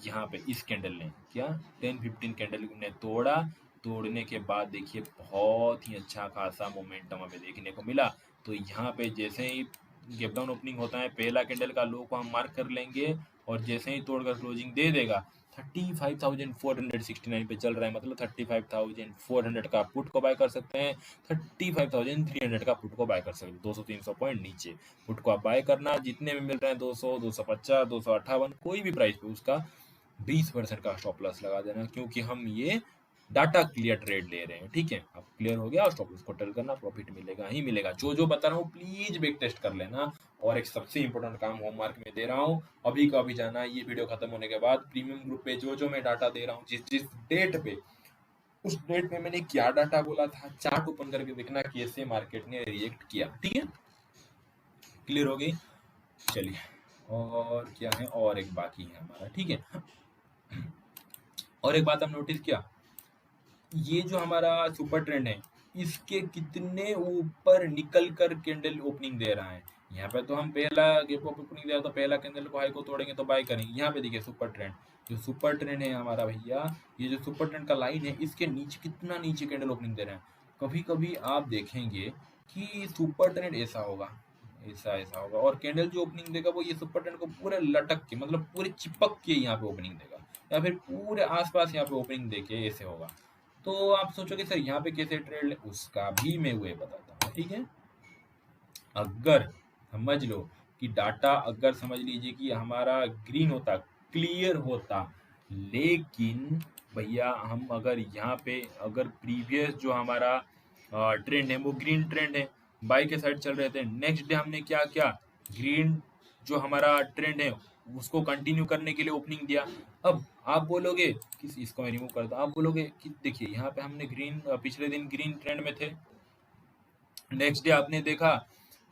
Speaker 1: यहाँ पे इस कैंडल ने क्या 10-15 कैंडल ने तोड़ा, तोड़ने के बाद देखिए बहुत ही अच्छा खासा मोमेंटम हमें देखने को मिला। तो यहाँ पे जैसे ही गैप डाउन ओपनिंग होता है, पहला कैंडल का लो को हम मार्क कर लेंगे, और जैसे ही तोड़कर क्लोजिंग दे देगा, 35,469 पे चल रहा है, मतलब 35,400 का पुट को बाय कर सकते हैं, 35,300 का पुट को बाय कर सकते हैं, 200-300 पॉइंट नीचे पुट को आप बाय करना, जितने में मिल रहे हैं 200, 250, 258, कोई भी प्राइस पे उसका 20% का स्टॉप लॉस लगा देना, क्योंकि हम ये डाटा क्लियर ट्रेड ले रहे हैं, ठीक है। अब क्लियर हो गया, स्टॉप लॉस को टेल करना, प्रॉफिट मिलेगा ही मिलेगा। जो जो बता रहा हूँ प्लीज बैक टेस्ट कर लेना। और एक सबसे इंपॉर्टेंट काम होमवर्क में दे रहा हूँ, अभी का अभी जाना, ये वीडियो खत्म होने के बाद प्रीमियम ग्रुप पे जो जो मैं डाटा दे रहा हूँ, जिस जिस डेट पे, उस डेट पे मैंने क्या डाटा बोला था, चार्ट ओपन करके देखना कैसे मार्केट ने रिएक्ट किया, ठीक है। क्लियर हो गई, चलिए और क्या है, और एक बाकी है हमारा, ठीक है। और एक बात हम नोटिस किया, ये जो हमारा सुपर ट्रेंड है, इसके कितने ऊपर निकल कर कैंडल ओपनिंग दे रहा है। यहाँ पे तो हम पहला गैप अप ओपनिंग दिया, तो पहला कैंडल को हाई को तोड़ेंगे तो बाय करेंगे। यहाँ पे देखिए सुपर ट्रेंड, जो सुपर ट्रेंड है हमारा भैया, ये जो सुपर ट्रेंड का लाइन है, इसके नीचे कितना नीचे कैंडल ओपनिंग दे रहे हैं। कभी कभी आप देखेंगे कि सुपर ट्रेंड ऐसा होगा, ऐसा ऐसा होगा, और कैंडल जो ओपनिंग देगा वो ये सुपर ट्रेंड को पूरे लटक के, मतलब पूरे चिपक के यहाँ पे ओपनिंग देगा, या फिर पूरे आसपास यहाँ पे ओपनिंग देके ऐसे होगा। तो आप सोचोगे सर यहाँ पे कैसे ट्रेड ले, उसका भी मैं वे बताता हूँ, ठीक है। अगर समझ लो कि डाटा, अगर समझ लीजिए कि हमारा ग्रीन होता, क्लियर होता, लेकिन भैया हम अगर यहाँ पे, अगर प्रीवियस जो हमारा ट्रेंड है वो ग्रीन ट्रेंड है, बाई के साइड चल रहे थे, नेक्स्ट डे हमने क्या किया, ग्रीन जो हमारा ट्रेंड है उसको कंटिन्यू करने के लिए ओपनिंग दिया। अब आप बोलोगे कि इसको मैं रिमूव करता हूँ, आप बोलोगे कि देखिए यहाँ पे हमने ग्रीन, पिछले दिन ग्रीन ट्रेंड में थे, नेक्स्ट डे आपने देखा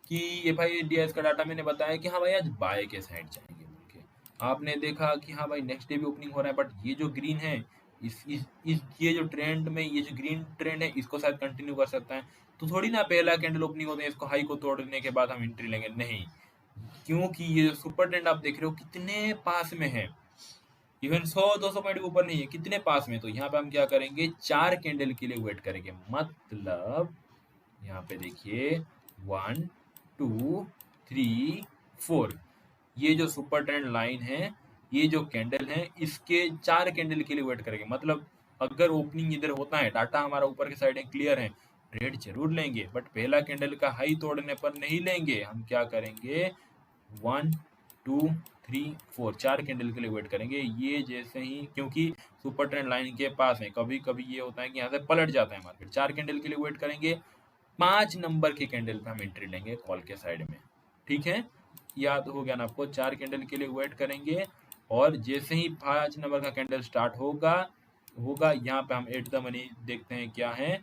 Speaker 1: कि एफआईडीएस का डाटा मैंने बताया कि हाँ भाई आज बाय के साइड जाएंगे बोल के, आपने देखा कि हाँ भाई नेक्स्ट डे भी ओपनिंग हो रहा है, बट ये जो ग्रीन है, इस ये जो ट्रेंड में ये जो ग्रीन ट्रेंड है इसको शायद कंटिन्यू कर सकता है, तो थोड़ी ना पहला कैंडल ओपनिंग होते हैं इसको हाई को तोड़ने के बाद हम एंट्री लेंगे, नहीं, क्योंकि ये जो सुपर ट्रेंड आप देख रहे हो कितने पास में है, इवन 100-200 पॉइंट के ऊपर नहीं है, कितने पास में। तो यहाँ पे हम क्या करेंगे, 4 कैंडल के लिए वेट करेंगे, मतलब यहाँ पे देखिए 1 2 3 4, ये जो सुपर ट्रेंड लाइन है, ये जो कैंडल है, इसके 4 कैंडल के लिए वेट करेंगे, मतलब अगर ओपनिंग इधर होता है, डाटा हमारा ऊपर के साइड है, क्लियर है, ट्रेड जरूर लेंगे, बट पहला कैंडल का हाई तोड़ने पर नहीं लेंगे। हम क्या करेंगे, 1 2 3 4, 4 कैंडल के लिए वेट करेंगे। ये जैसे ही, क्योंकि सुपर ट्रेंड लाइन के पास है, कभी कभी ये होता है कि यहाँ से पलट जाता है मार्केट, 4 कैंडल के लिए वेट करेंगे, 5 नंबर के कैंडल पे हम एंट्री लेंगे कॉल के साइड में, ठीक है। याद हो गया ना आपको, 4 कैंडल के लिए वेट करेंगे, और जैसे ही 5 नंबर का कैंडल स्टार्ट होगा होगा यहाँ पे हम एट द मनी देखते हैं क्या है,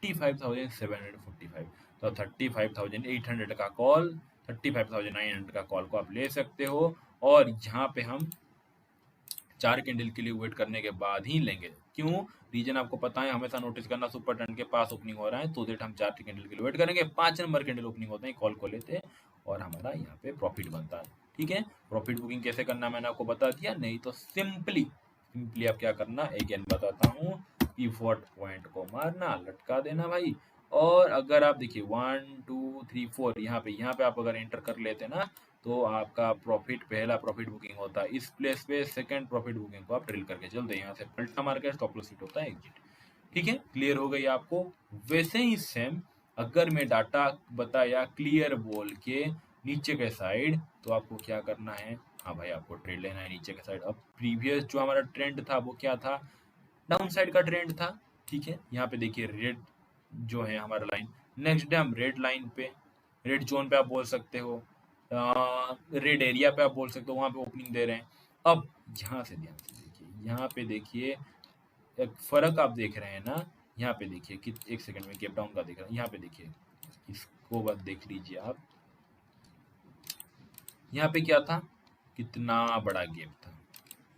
Speaker 1: 35,745, तो 35,800 का कॉल, 35,900 का कॉल को आप ले सकते हो, और यहाँ पे हम 4 कैंडल के लिए वेट करने के बाद ही लेंगे। क्यों, रीजन आपको पता है, हमेशा नोटिस करना, सुपर ट्रेंड के पास ओपनिंग हो रहा है तो देट हम 4 कैंडल के लिए वेट करेंगे, 5 नंबर कैंडल ओपनिंग होते हैं, कॉल को लेते हैं, और हमारा यहाँ पे प्रॉफिट बनता है, ठीक है। प्रॉफिट बुकिंग कैसे करना मैंने आपको बता दिया, नहीं तो सिंपली आप क्या करना, अगेन बताता हूँ, पिवट पॉइंट को मारना, लटका देना भाई, और अगर आप देखिए 1 2 3 4 यहाँ पे आप अगर एंटर कर लेते ना, तो आपका प्रॉफिट पहला प्रॉफिट बुकिंग होता है, इस प्लेस पे सेकंड प्रॉफिट बुकिंग को आप ड्रिल करके चलते हैं, यहाँ से पलटा मार के स्टॉप लॉस हिट होता है एग्जिट। ठीक है, क्लियर हो गई आपको। वैसे ही सेम अगर मैं डाटा बताया क्लियर बोल के नीचे के साइड, तो आपको क्या करना है, हाँ भाई आपको ट्रेड लेना है नीचे के साइड। अब प्रीवियस जो हमारा ट्रेंड था वो क्या था, डाउन साइड का ट्रेंड था। ठीक है, यहाँ पे देखिए रेड जो है हमारा लाइन, नेक्स्ट डे हम रेड लाइन पे, रेड जोन पे आप बोल सकते हो, रेड एरिया पे आप बोल सकते हो, वहां पे ओपनिंग दे रहे हैं। अब यहाँ से ध्यान से देखिए, यहाँ पे देखिए एक फर्क आप देख रहे हैं ना, यहाँ पे देखिए कि एक सेकंड में गैप डाउन का देख रहा हूँ, यहाँ पे देखिए, इसको बस देख लीजिए आप, यहाँ पे क्या था, कितना बड़ा गैप था,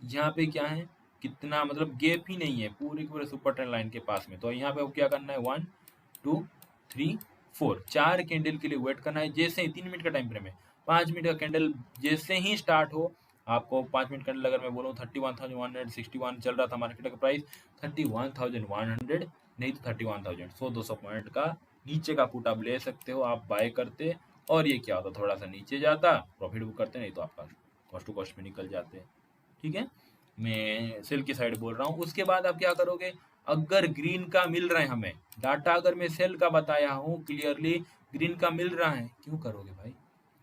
Speaker 1: यहाँ पे क्या है, कितना मतलब गैप ही नहीं है पूरे के पूरे सुपर ट्रेंड लाइन के पास में। तो यहाँ पे अब क्या करना है, 1 2 3 4 4 कैंडल के लिए वेट करना है। जैसे ही 3 मिनट का टाइम फ्रेम है, 5 मिनट का कैंडल जैसे ही स्टार्ट हो, आपको 5 मिनट कैंडल अगर मैं बोलूँ 31,161 चल रहा था मार्केट का प्राइस, 31,100 नहीं तो 31,000, 100-200 पॉइंट का नीचे का पुट आप ले सकते हो, आप बाय करते, और ये क्या होता, थोड़ा सा नीचे जाता, प्रॉफिट बुक करते, नहीं तो आपका कॉस्ट टू कॉस्ट में निकल जाते। ठीक है, मैं सेल की साइड बोल रहा हूँ। उसके बाद आप क्या करोगे, अगर ग्रीन का मिल रहा है हमें डाटा, अगर मैं सेल का बताया हूँ क्लियरली, ग्रीन का मिल रहा है, क्यों करोगे भाई,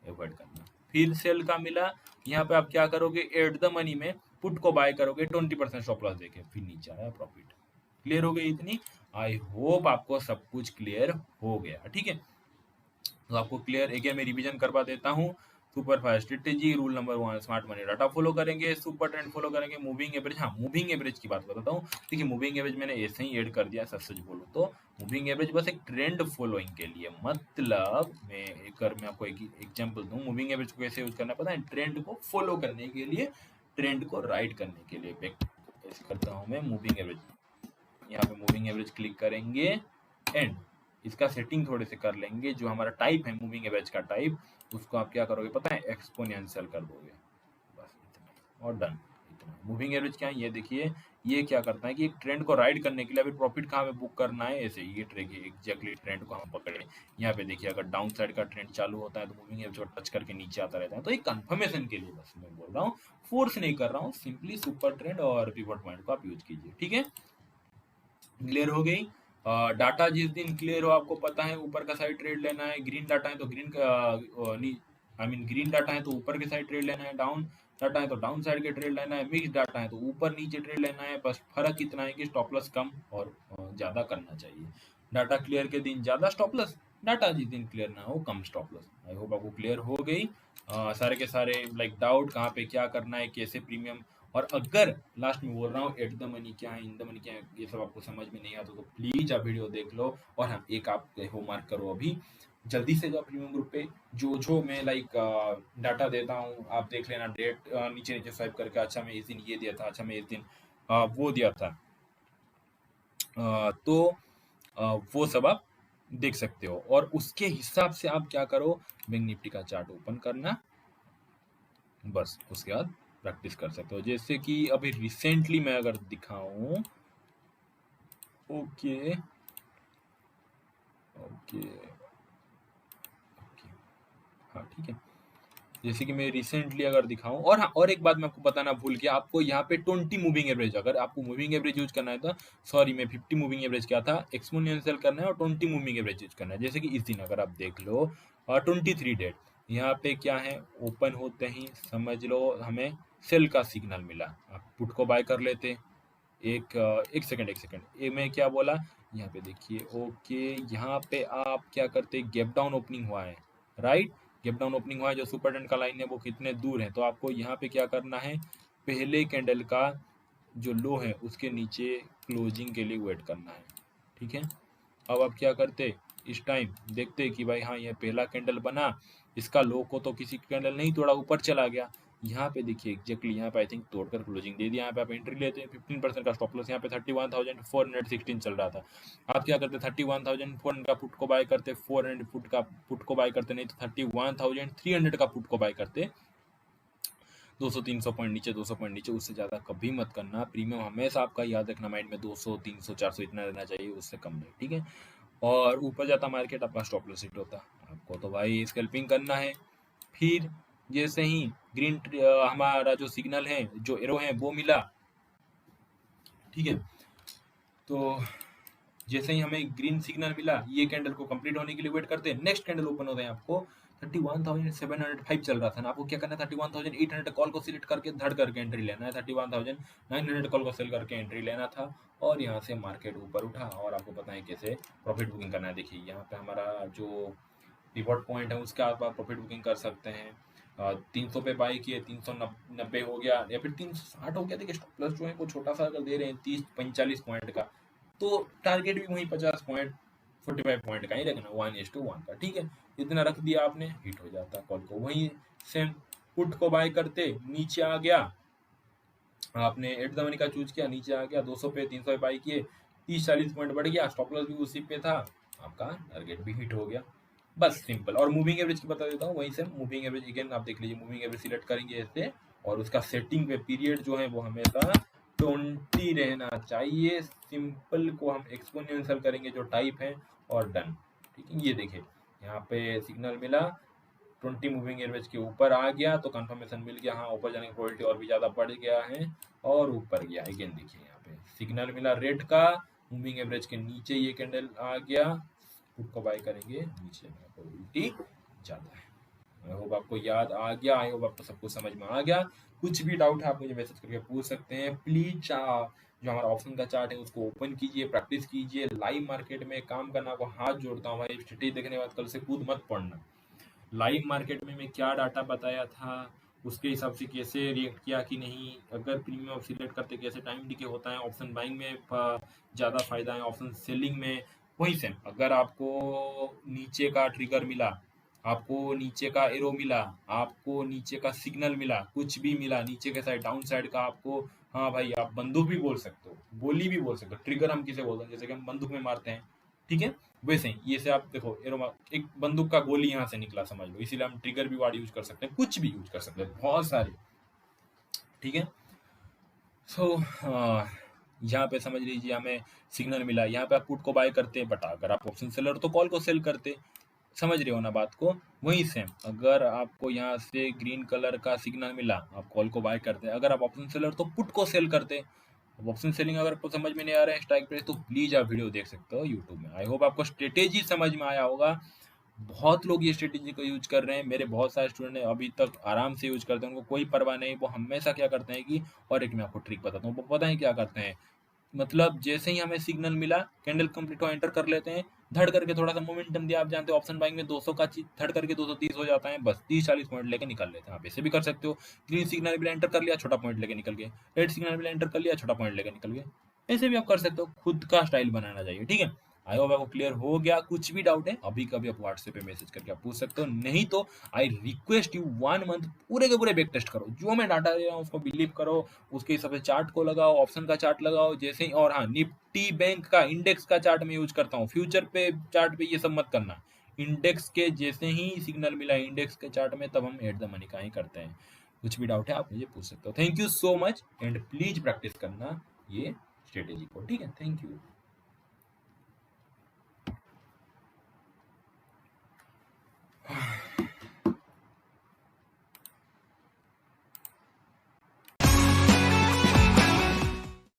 Speaker 1: अवॉइड करना। फिर सेल का मिला, यहाँ पे आप क्या करोगे, एट द मनी में पुट को बाय करोगे 20% स्टॉप लॉस देके, फिर नीचे आया प्रॉफिट। क्लियर हो गई इतनी, आई होप आपको सब कुछ क्लियर हो गया। ठीक है, तो आपको क्लियर, अगेन मैं रिवीजन करवा देता हूँ। Super fast strategy, rule number 1, smart money data follow करेंगे, सुपर ट्रेंड फॉलो करेंगे, मूविंग एवरेज। हाँ, मूविंग एवरेज की बात बताता हूँ। देखिए मूविंग एवरेज मैंने ऐसे ही ऐड कर दिया, सच बोलूँ तो मूविंग एवरेज बस एक ट्रेंड फॉलोइंग के लिए, मतलब मैं आपको एक एग्जांपल दूं, मूविंग एवरेज को कैसे यूज करना पता है, ट्रेंड को फॉलो करने के लिए, ट्रेंड को राइट करने के लिए। ऐसे करता हूँ मैं मूविंग एवरेज, यहाँ पे मूविंग एवरेज क्लिक करेंगे, एंड इसका सेटिंग थोड़े से कर लेंगे, जो हमारा टाइप है मूविंग एवरेज का टाइप, उसको आप क्या करोगे पता है, एक्सपोनेंशियल कर दोगे, बस इतना और डन। इतना मूविंग एवरेज क्या है, ये देखिए, ये क्या करता है कि एक ट्रेंड को राइड करने के लिए अभी प्रॉफिट कहाँ पे बुक करना है, ऐसे ये ट्रेड एग्जैक्टली ट्रेंड को हम पकड़े। यहाँ पे देखिए अगर डाउन साइड का ट्रेंड चालू होता है तो मूविंग एवरेज को टच करके नीचे आता रहता है। तो एक कंफर्मेशन के लिए बस मैं बोल रहा हूँ, फोर्स नहीं कर रहा हूँ, सिंपली सुपर ट्रेंड और पिवट पॉइंट को आप यूज कीजिए। ठीक है, क्लियर हो गई। डाटा जिस दिन क्लियर हो, आपको पता है ऊपर का साइड ट्रेड लेना है, ग्रीन डाटा है तो ग्रीन का ग्रीन डाटा है तो ऊपर के साइड ट्रेड लेना है, डाउन डाटा है तो डाउन साइड के ट्रेड लेना है, मिक्स डाटा है तो ऊपर नीचे ट्रेड लेना है। बस फर्क इतना है कि स्टॉप लॉस कम और ज्यादा करना चाहिए। डाटा क्लियर के दिन ज्यादा स्टॉप लॉस, डाटा जिस दिन क्लियर ना हो कम स्टॉप लॉस। आई होप आपको क्लियर हो गई। सारे के सारे लाइक डाउट कहाँ पे क्या करना है, कैसे प्रीमियम, और अगर लास्ट में बोल रहा हूँ एट द मनी क्या है, इन द मनी क्या है, ये सब आपको समझ में नहीं आता तो प्लीज आप वीडियो देख लो। और हाँ, एक आप होमवर्क करो, अभी जल्दी से जाओ प्रीमियम ग्रुप पे, जो मैं लाइक डाटा देता हूँ आप देख लेना, डेट नीचे नीचे स्वाइप करके, अच्छा मैं इस दिन ये दिया था, अच्छा मैं इस दिन वो दिया था, तो वो सब आप देख सकते हो, और उसके हिसाब से आप क्या करो, बैंक निफ्टी का चार्ट ओपन करना, बस उसके बाद प्रैक्टिस कर सकते हो। जैसे कि अभी रिसेंटली मैं अगर दिखाऊं, ओके ओके ओके, हाँ ठीक है, जैसे कि मैं रिसेंटली अगर दिखाऊं, और हाँ, और एक बात मैं आपको बताना भूल गया, आपको यहाँ पे 20 मूविंग एवरेज, अगर आपको मूविंग एवरेज यूज करना है तो सॉरी मैं 50 मूविंग एवरेज क्या था, एक्सपोनेंशियल करना है, और 20 मूविंग एवरेज यूज करना है। जैसे कि इस दिन अगर आप देख लो 23 डेट, यहाँ पे क्या है, ओपन होते ही समझ लो हमें सेल का सिग्नल मिला, आप पुट को बाय कर लेते। एक सेकंड ये मैं क्या बोला, यहाँ पे देखिए, ओके यहाँ पे आप क्या करते, गैप डाउन ओपनिंग हुआ है, राइट, गैप डाउन ओपनिंग हुआ है, जो सुपर ट्रेंड का लाइन है वो कितने दूर है, तो आपको यहाँ पे क्या करना है, पहले कैंडल का जो लो है उसके नीचे क्लोजिंग के लिए वेट करना है। ठीक है, अब आप क्या करते, इस टाइम देखते कि भाई हाँ ये पहला कैंडल बना, इसका लो को तो किसी कैंडल नहीं तोड़ा, ऊपर चला गया, यहाँ पे देखिए एग्जैक्टली यहाँ पे आई थिंक तोड़कर क्लोजिंग दे दिया। यहाँ पे आप एंट्री लेते हैं, 15% का स्टॉप लॉस, यहाँ पे 31,416 चल रहा था, आप क्या करते, 31,400 का पुट को बाय करते, 400 पुट का पुट को बाय करते, नहीं तो 31,300 का पुट को बाय करते। 200-300 पॉइंट नीचे, 200 पॉइंट नीचे, उससे ज़्यादा कभी मत करना। प्रीमियम हमेशा आपका याद रखना माइंड में, 200 300 400 इतना रहना चाहिए, उससे कम नहीं। ठीक है, और ऊपर जाता मार्केट आपका स्टॉप लॉस हिट होता, आपको तो भाई स्कैल्पिंग करना है। फिर जैसे ही ग्रीन हमारा जो सिग्नल है, जो एरो है वो मिला, ठीक है, तो जैसे ही हमें ग्रीन सिग्नल मिला, ये कैंडल को कंप्लीट होने के लिए वेट करते हैं, नेक्स्ट कैंडल ओपन होता है। आपको 31,705 चल रहा था ना, आपको क्या करना है, 31,800 कॉल को सिलेक्ट करके धड़ करके एंट्री लेना है, 31,900 कॉल को सेल करके एंट्री लेना था, और यहाँ से मार्केट ऊपर उठा। और आपको पता है कैसे प्रॉफिट बुकिंग करना है। देखिए यहाँ पे हमारा जो पिवट पॉइंट है उसके आप प्रॉफिट बुकिंग कर सकते हैं। 300 पे बाई किए, 390 हो गया या फिर 360 हो गया। देखिए स्टॉप प्लस जो है वो छोटा सा अगर दे रहे हैं 30-45 पॉइंट का, तो टारगेट भी वही 50 पॉइंट 45 पॉइंट का ही रखना, 1:1 का, ठीक है। इतना रख दिया आपने, हिट हो जाता कॉल को। वही सेम पुट को बाय करते, नीचे आ गया, आपने एट द मनी का चूज किया, नीचे आ गया 200 पे, 300 पे बाई किए, 30-40 पॉइंट बढ़ गया, स्टॉप लॉस भी उसी पे था, आपका टारगेट भी हिट हो गया। बस सिंपल। और मूविंग एवरेज की बता देता हूँ, वहीं से मूविंग एवरेज अगेन आप देख लीजिए, मूविंग एवरेज सिलेक्ट करेंगे ऐसे, और उसका सेटिंग पे पीरियड जो है वो हमेशा 20 रहना चाहिए। सिंपल को हम एक्सपोनेंशियल करेंगे जो टाइप है, और डन, ठीक है। ये देखिए यहाँ पे सिग्नल मिला, 20 मूविंग एवरेज के ऊपर आ गया तो कंफर्मेशन मिल गया, हाँ ऊपर जाने की प्रोबेबिलिटी और भी ज़्यादा बढ़ गया है, और ऊपर गया। अगेन देखिए यहाँ पे सिग्नल मिला रेड का, मूविंग एवरेज के नीचे ये कैंडल आ गया, पुट को बाय करेंगे, नीचे में प्रोबेबिलिटी ज़्यादा है। आई होप आपको याद आ गया, आई होप आपको सब कुछ समझ में आ गया। कुछ भी डाउट है आप मुझे मैसेज करके पूछ सकते हैं। प्लीज जो हमारा ऑप्शन का चार्ट है उसको ओपन कीजिए, प्रैक्टिस कीजिए। लाइव मार्केट में काम करना को हाथ जोड़ता हूँ भाई, स्ट्रेटेजी देखने के बाद कल से कूद मत पड़ना। लाइव मार्केट में मैं क्या डाटा बताया था, उसके हिसाब से कैसे रिएक्ट किया कि नहीं, अगर प्रीमियम सिलेक्ट करते कैसे टाइम डिके होता है, ऑप्शन बाइंग में ज़्यादा फायदा है, ऑप्शन सेलिंग में वही सेम। अगर आपको नीचे का ट्रिगर मिला, आपको नीचे का एरो मिला, आपको नीचे का सिग्नल मिला, कुछ भी मिला नीचे के साइड डाउन साइड का आपको, हाँ भाई आप बंदूक भी बोल सकते हो, गोली भी बोल सकते हो। ट्रिगर हम किसे बोलते हैं, जैसे कि हम बंदूक में मारते हैं, ठीक है, वैसे ही ये से आप देखो एरो, एक बंदूक का गोली यहाँ से निकला समझ लो, इसीलिए हम ट्रिगर भी वर्ड यूज कर सकते हैं, कुछ भी यूज कर सकते हैं, बहुत सारे, ठीक है। सो यहाँ पे समझ लीजिए हमें सिग्नल मिला, यहाँ पे आप पुट को बाय करते हैं, बट अगर आप ऑप्शन सेलर तो कॉल को सेल करते, समझ रहे हो ना बात को। वही सेम, अगर आपको यहाँ से ग्रीन कलर का सिग्नल मिला, आप कॉल को बाय करते हैं, अगर आप ऑप्शन सेलर तो पुट को सेल करते। अब ऑप्शन सेलिंग अगर आपको समझ में नहीं आ रहा है स्ट्राइक प्राइस, तो प्लीज आप वीडियो देख सकते हो यूट्यूब में। आई होप आपको स्ट्रेटेजी समझ में आया होगा। बहुत लोग ये स्ट्रेटेजी को यूज कर रहे हैं, मेरे बहुत सारे स्टूडेंट अभी तक आराम से यूज करते हैं, उनको कोई परवाह नहीं। वो हमेशा क्या करते हैं कि, और एक मैं आपको ट्रिक बताता हूँ, वो पता है क्या करते हैं, मतलब जैसे ही हमें सिग्नल मिला, कैंडल कंप्लीट हो एंटर कर लेते हैं, धड़ करके थोड़ा सा मोमेंटम दिया, आप जानते हो ऑप्शन बाइंग में 200 का चीज धड़ करके 230 हो जाता है, बस 30-40 पॉइंट लेके निकल लेते हैं। आप ऐसे भी कर सकते हो, ग्रीन सिग्नल भी एंटर कर लिया, छोटा पॉइंट लेके निकल गए, रेड सिग्नल भी एंटर कर लिया, छोटा पॉइंट लेके निकल गए। ऐसे भी आप कर सकते हो, खुद का स्टाइल बनाना चाहिए, ठीक है। आई होप आपको क्लियर हो गया। कुछ भी डाउट है अभी कभी आप व्हाट्सएप पे मैसेज करके आप पूछ सकते हो, नहीं तो आई रिक्वेस्ट यू 1 मंथ पूरे के पूरे बैक टेस्ट करो, जो मैं डाटा दे रहा हूँ उसको बिलीव करो, उसके हिसाब से चार्ट को लगाओ, ऑप्शन का चार्ट लगाओ जैसे ही। और हाँ, निफ्टी बैंक का इंडेक्स का चार्ट मैं यूज करता हूँ, फ्यूचर पे चार्ट पे ये सब मत करना। इंडेक्स के जैसे ही सिग्नल मिला इंडेक्स के चार्ट में, तब हम एट द मनी का ही करते हैं। कुछ भी डाउट है आप मुझे पूछ सकते हो। Thank you so much, and please practice करना ये स्ट्रेटेजी को, ठीक है। Thank you.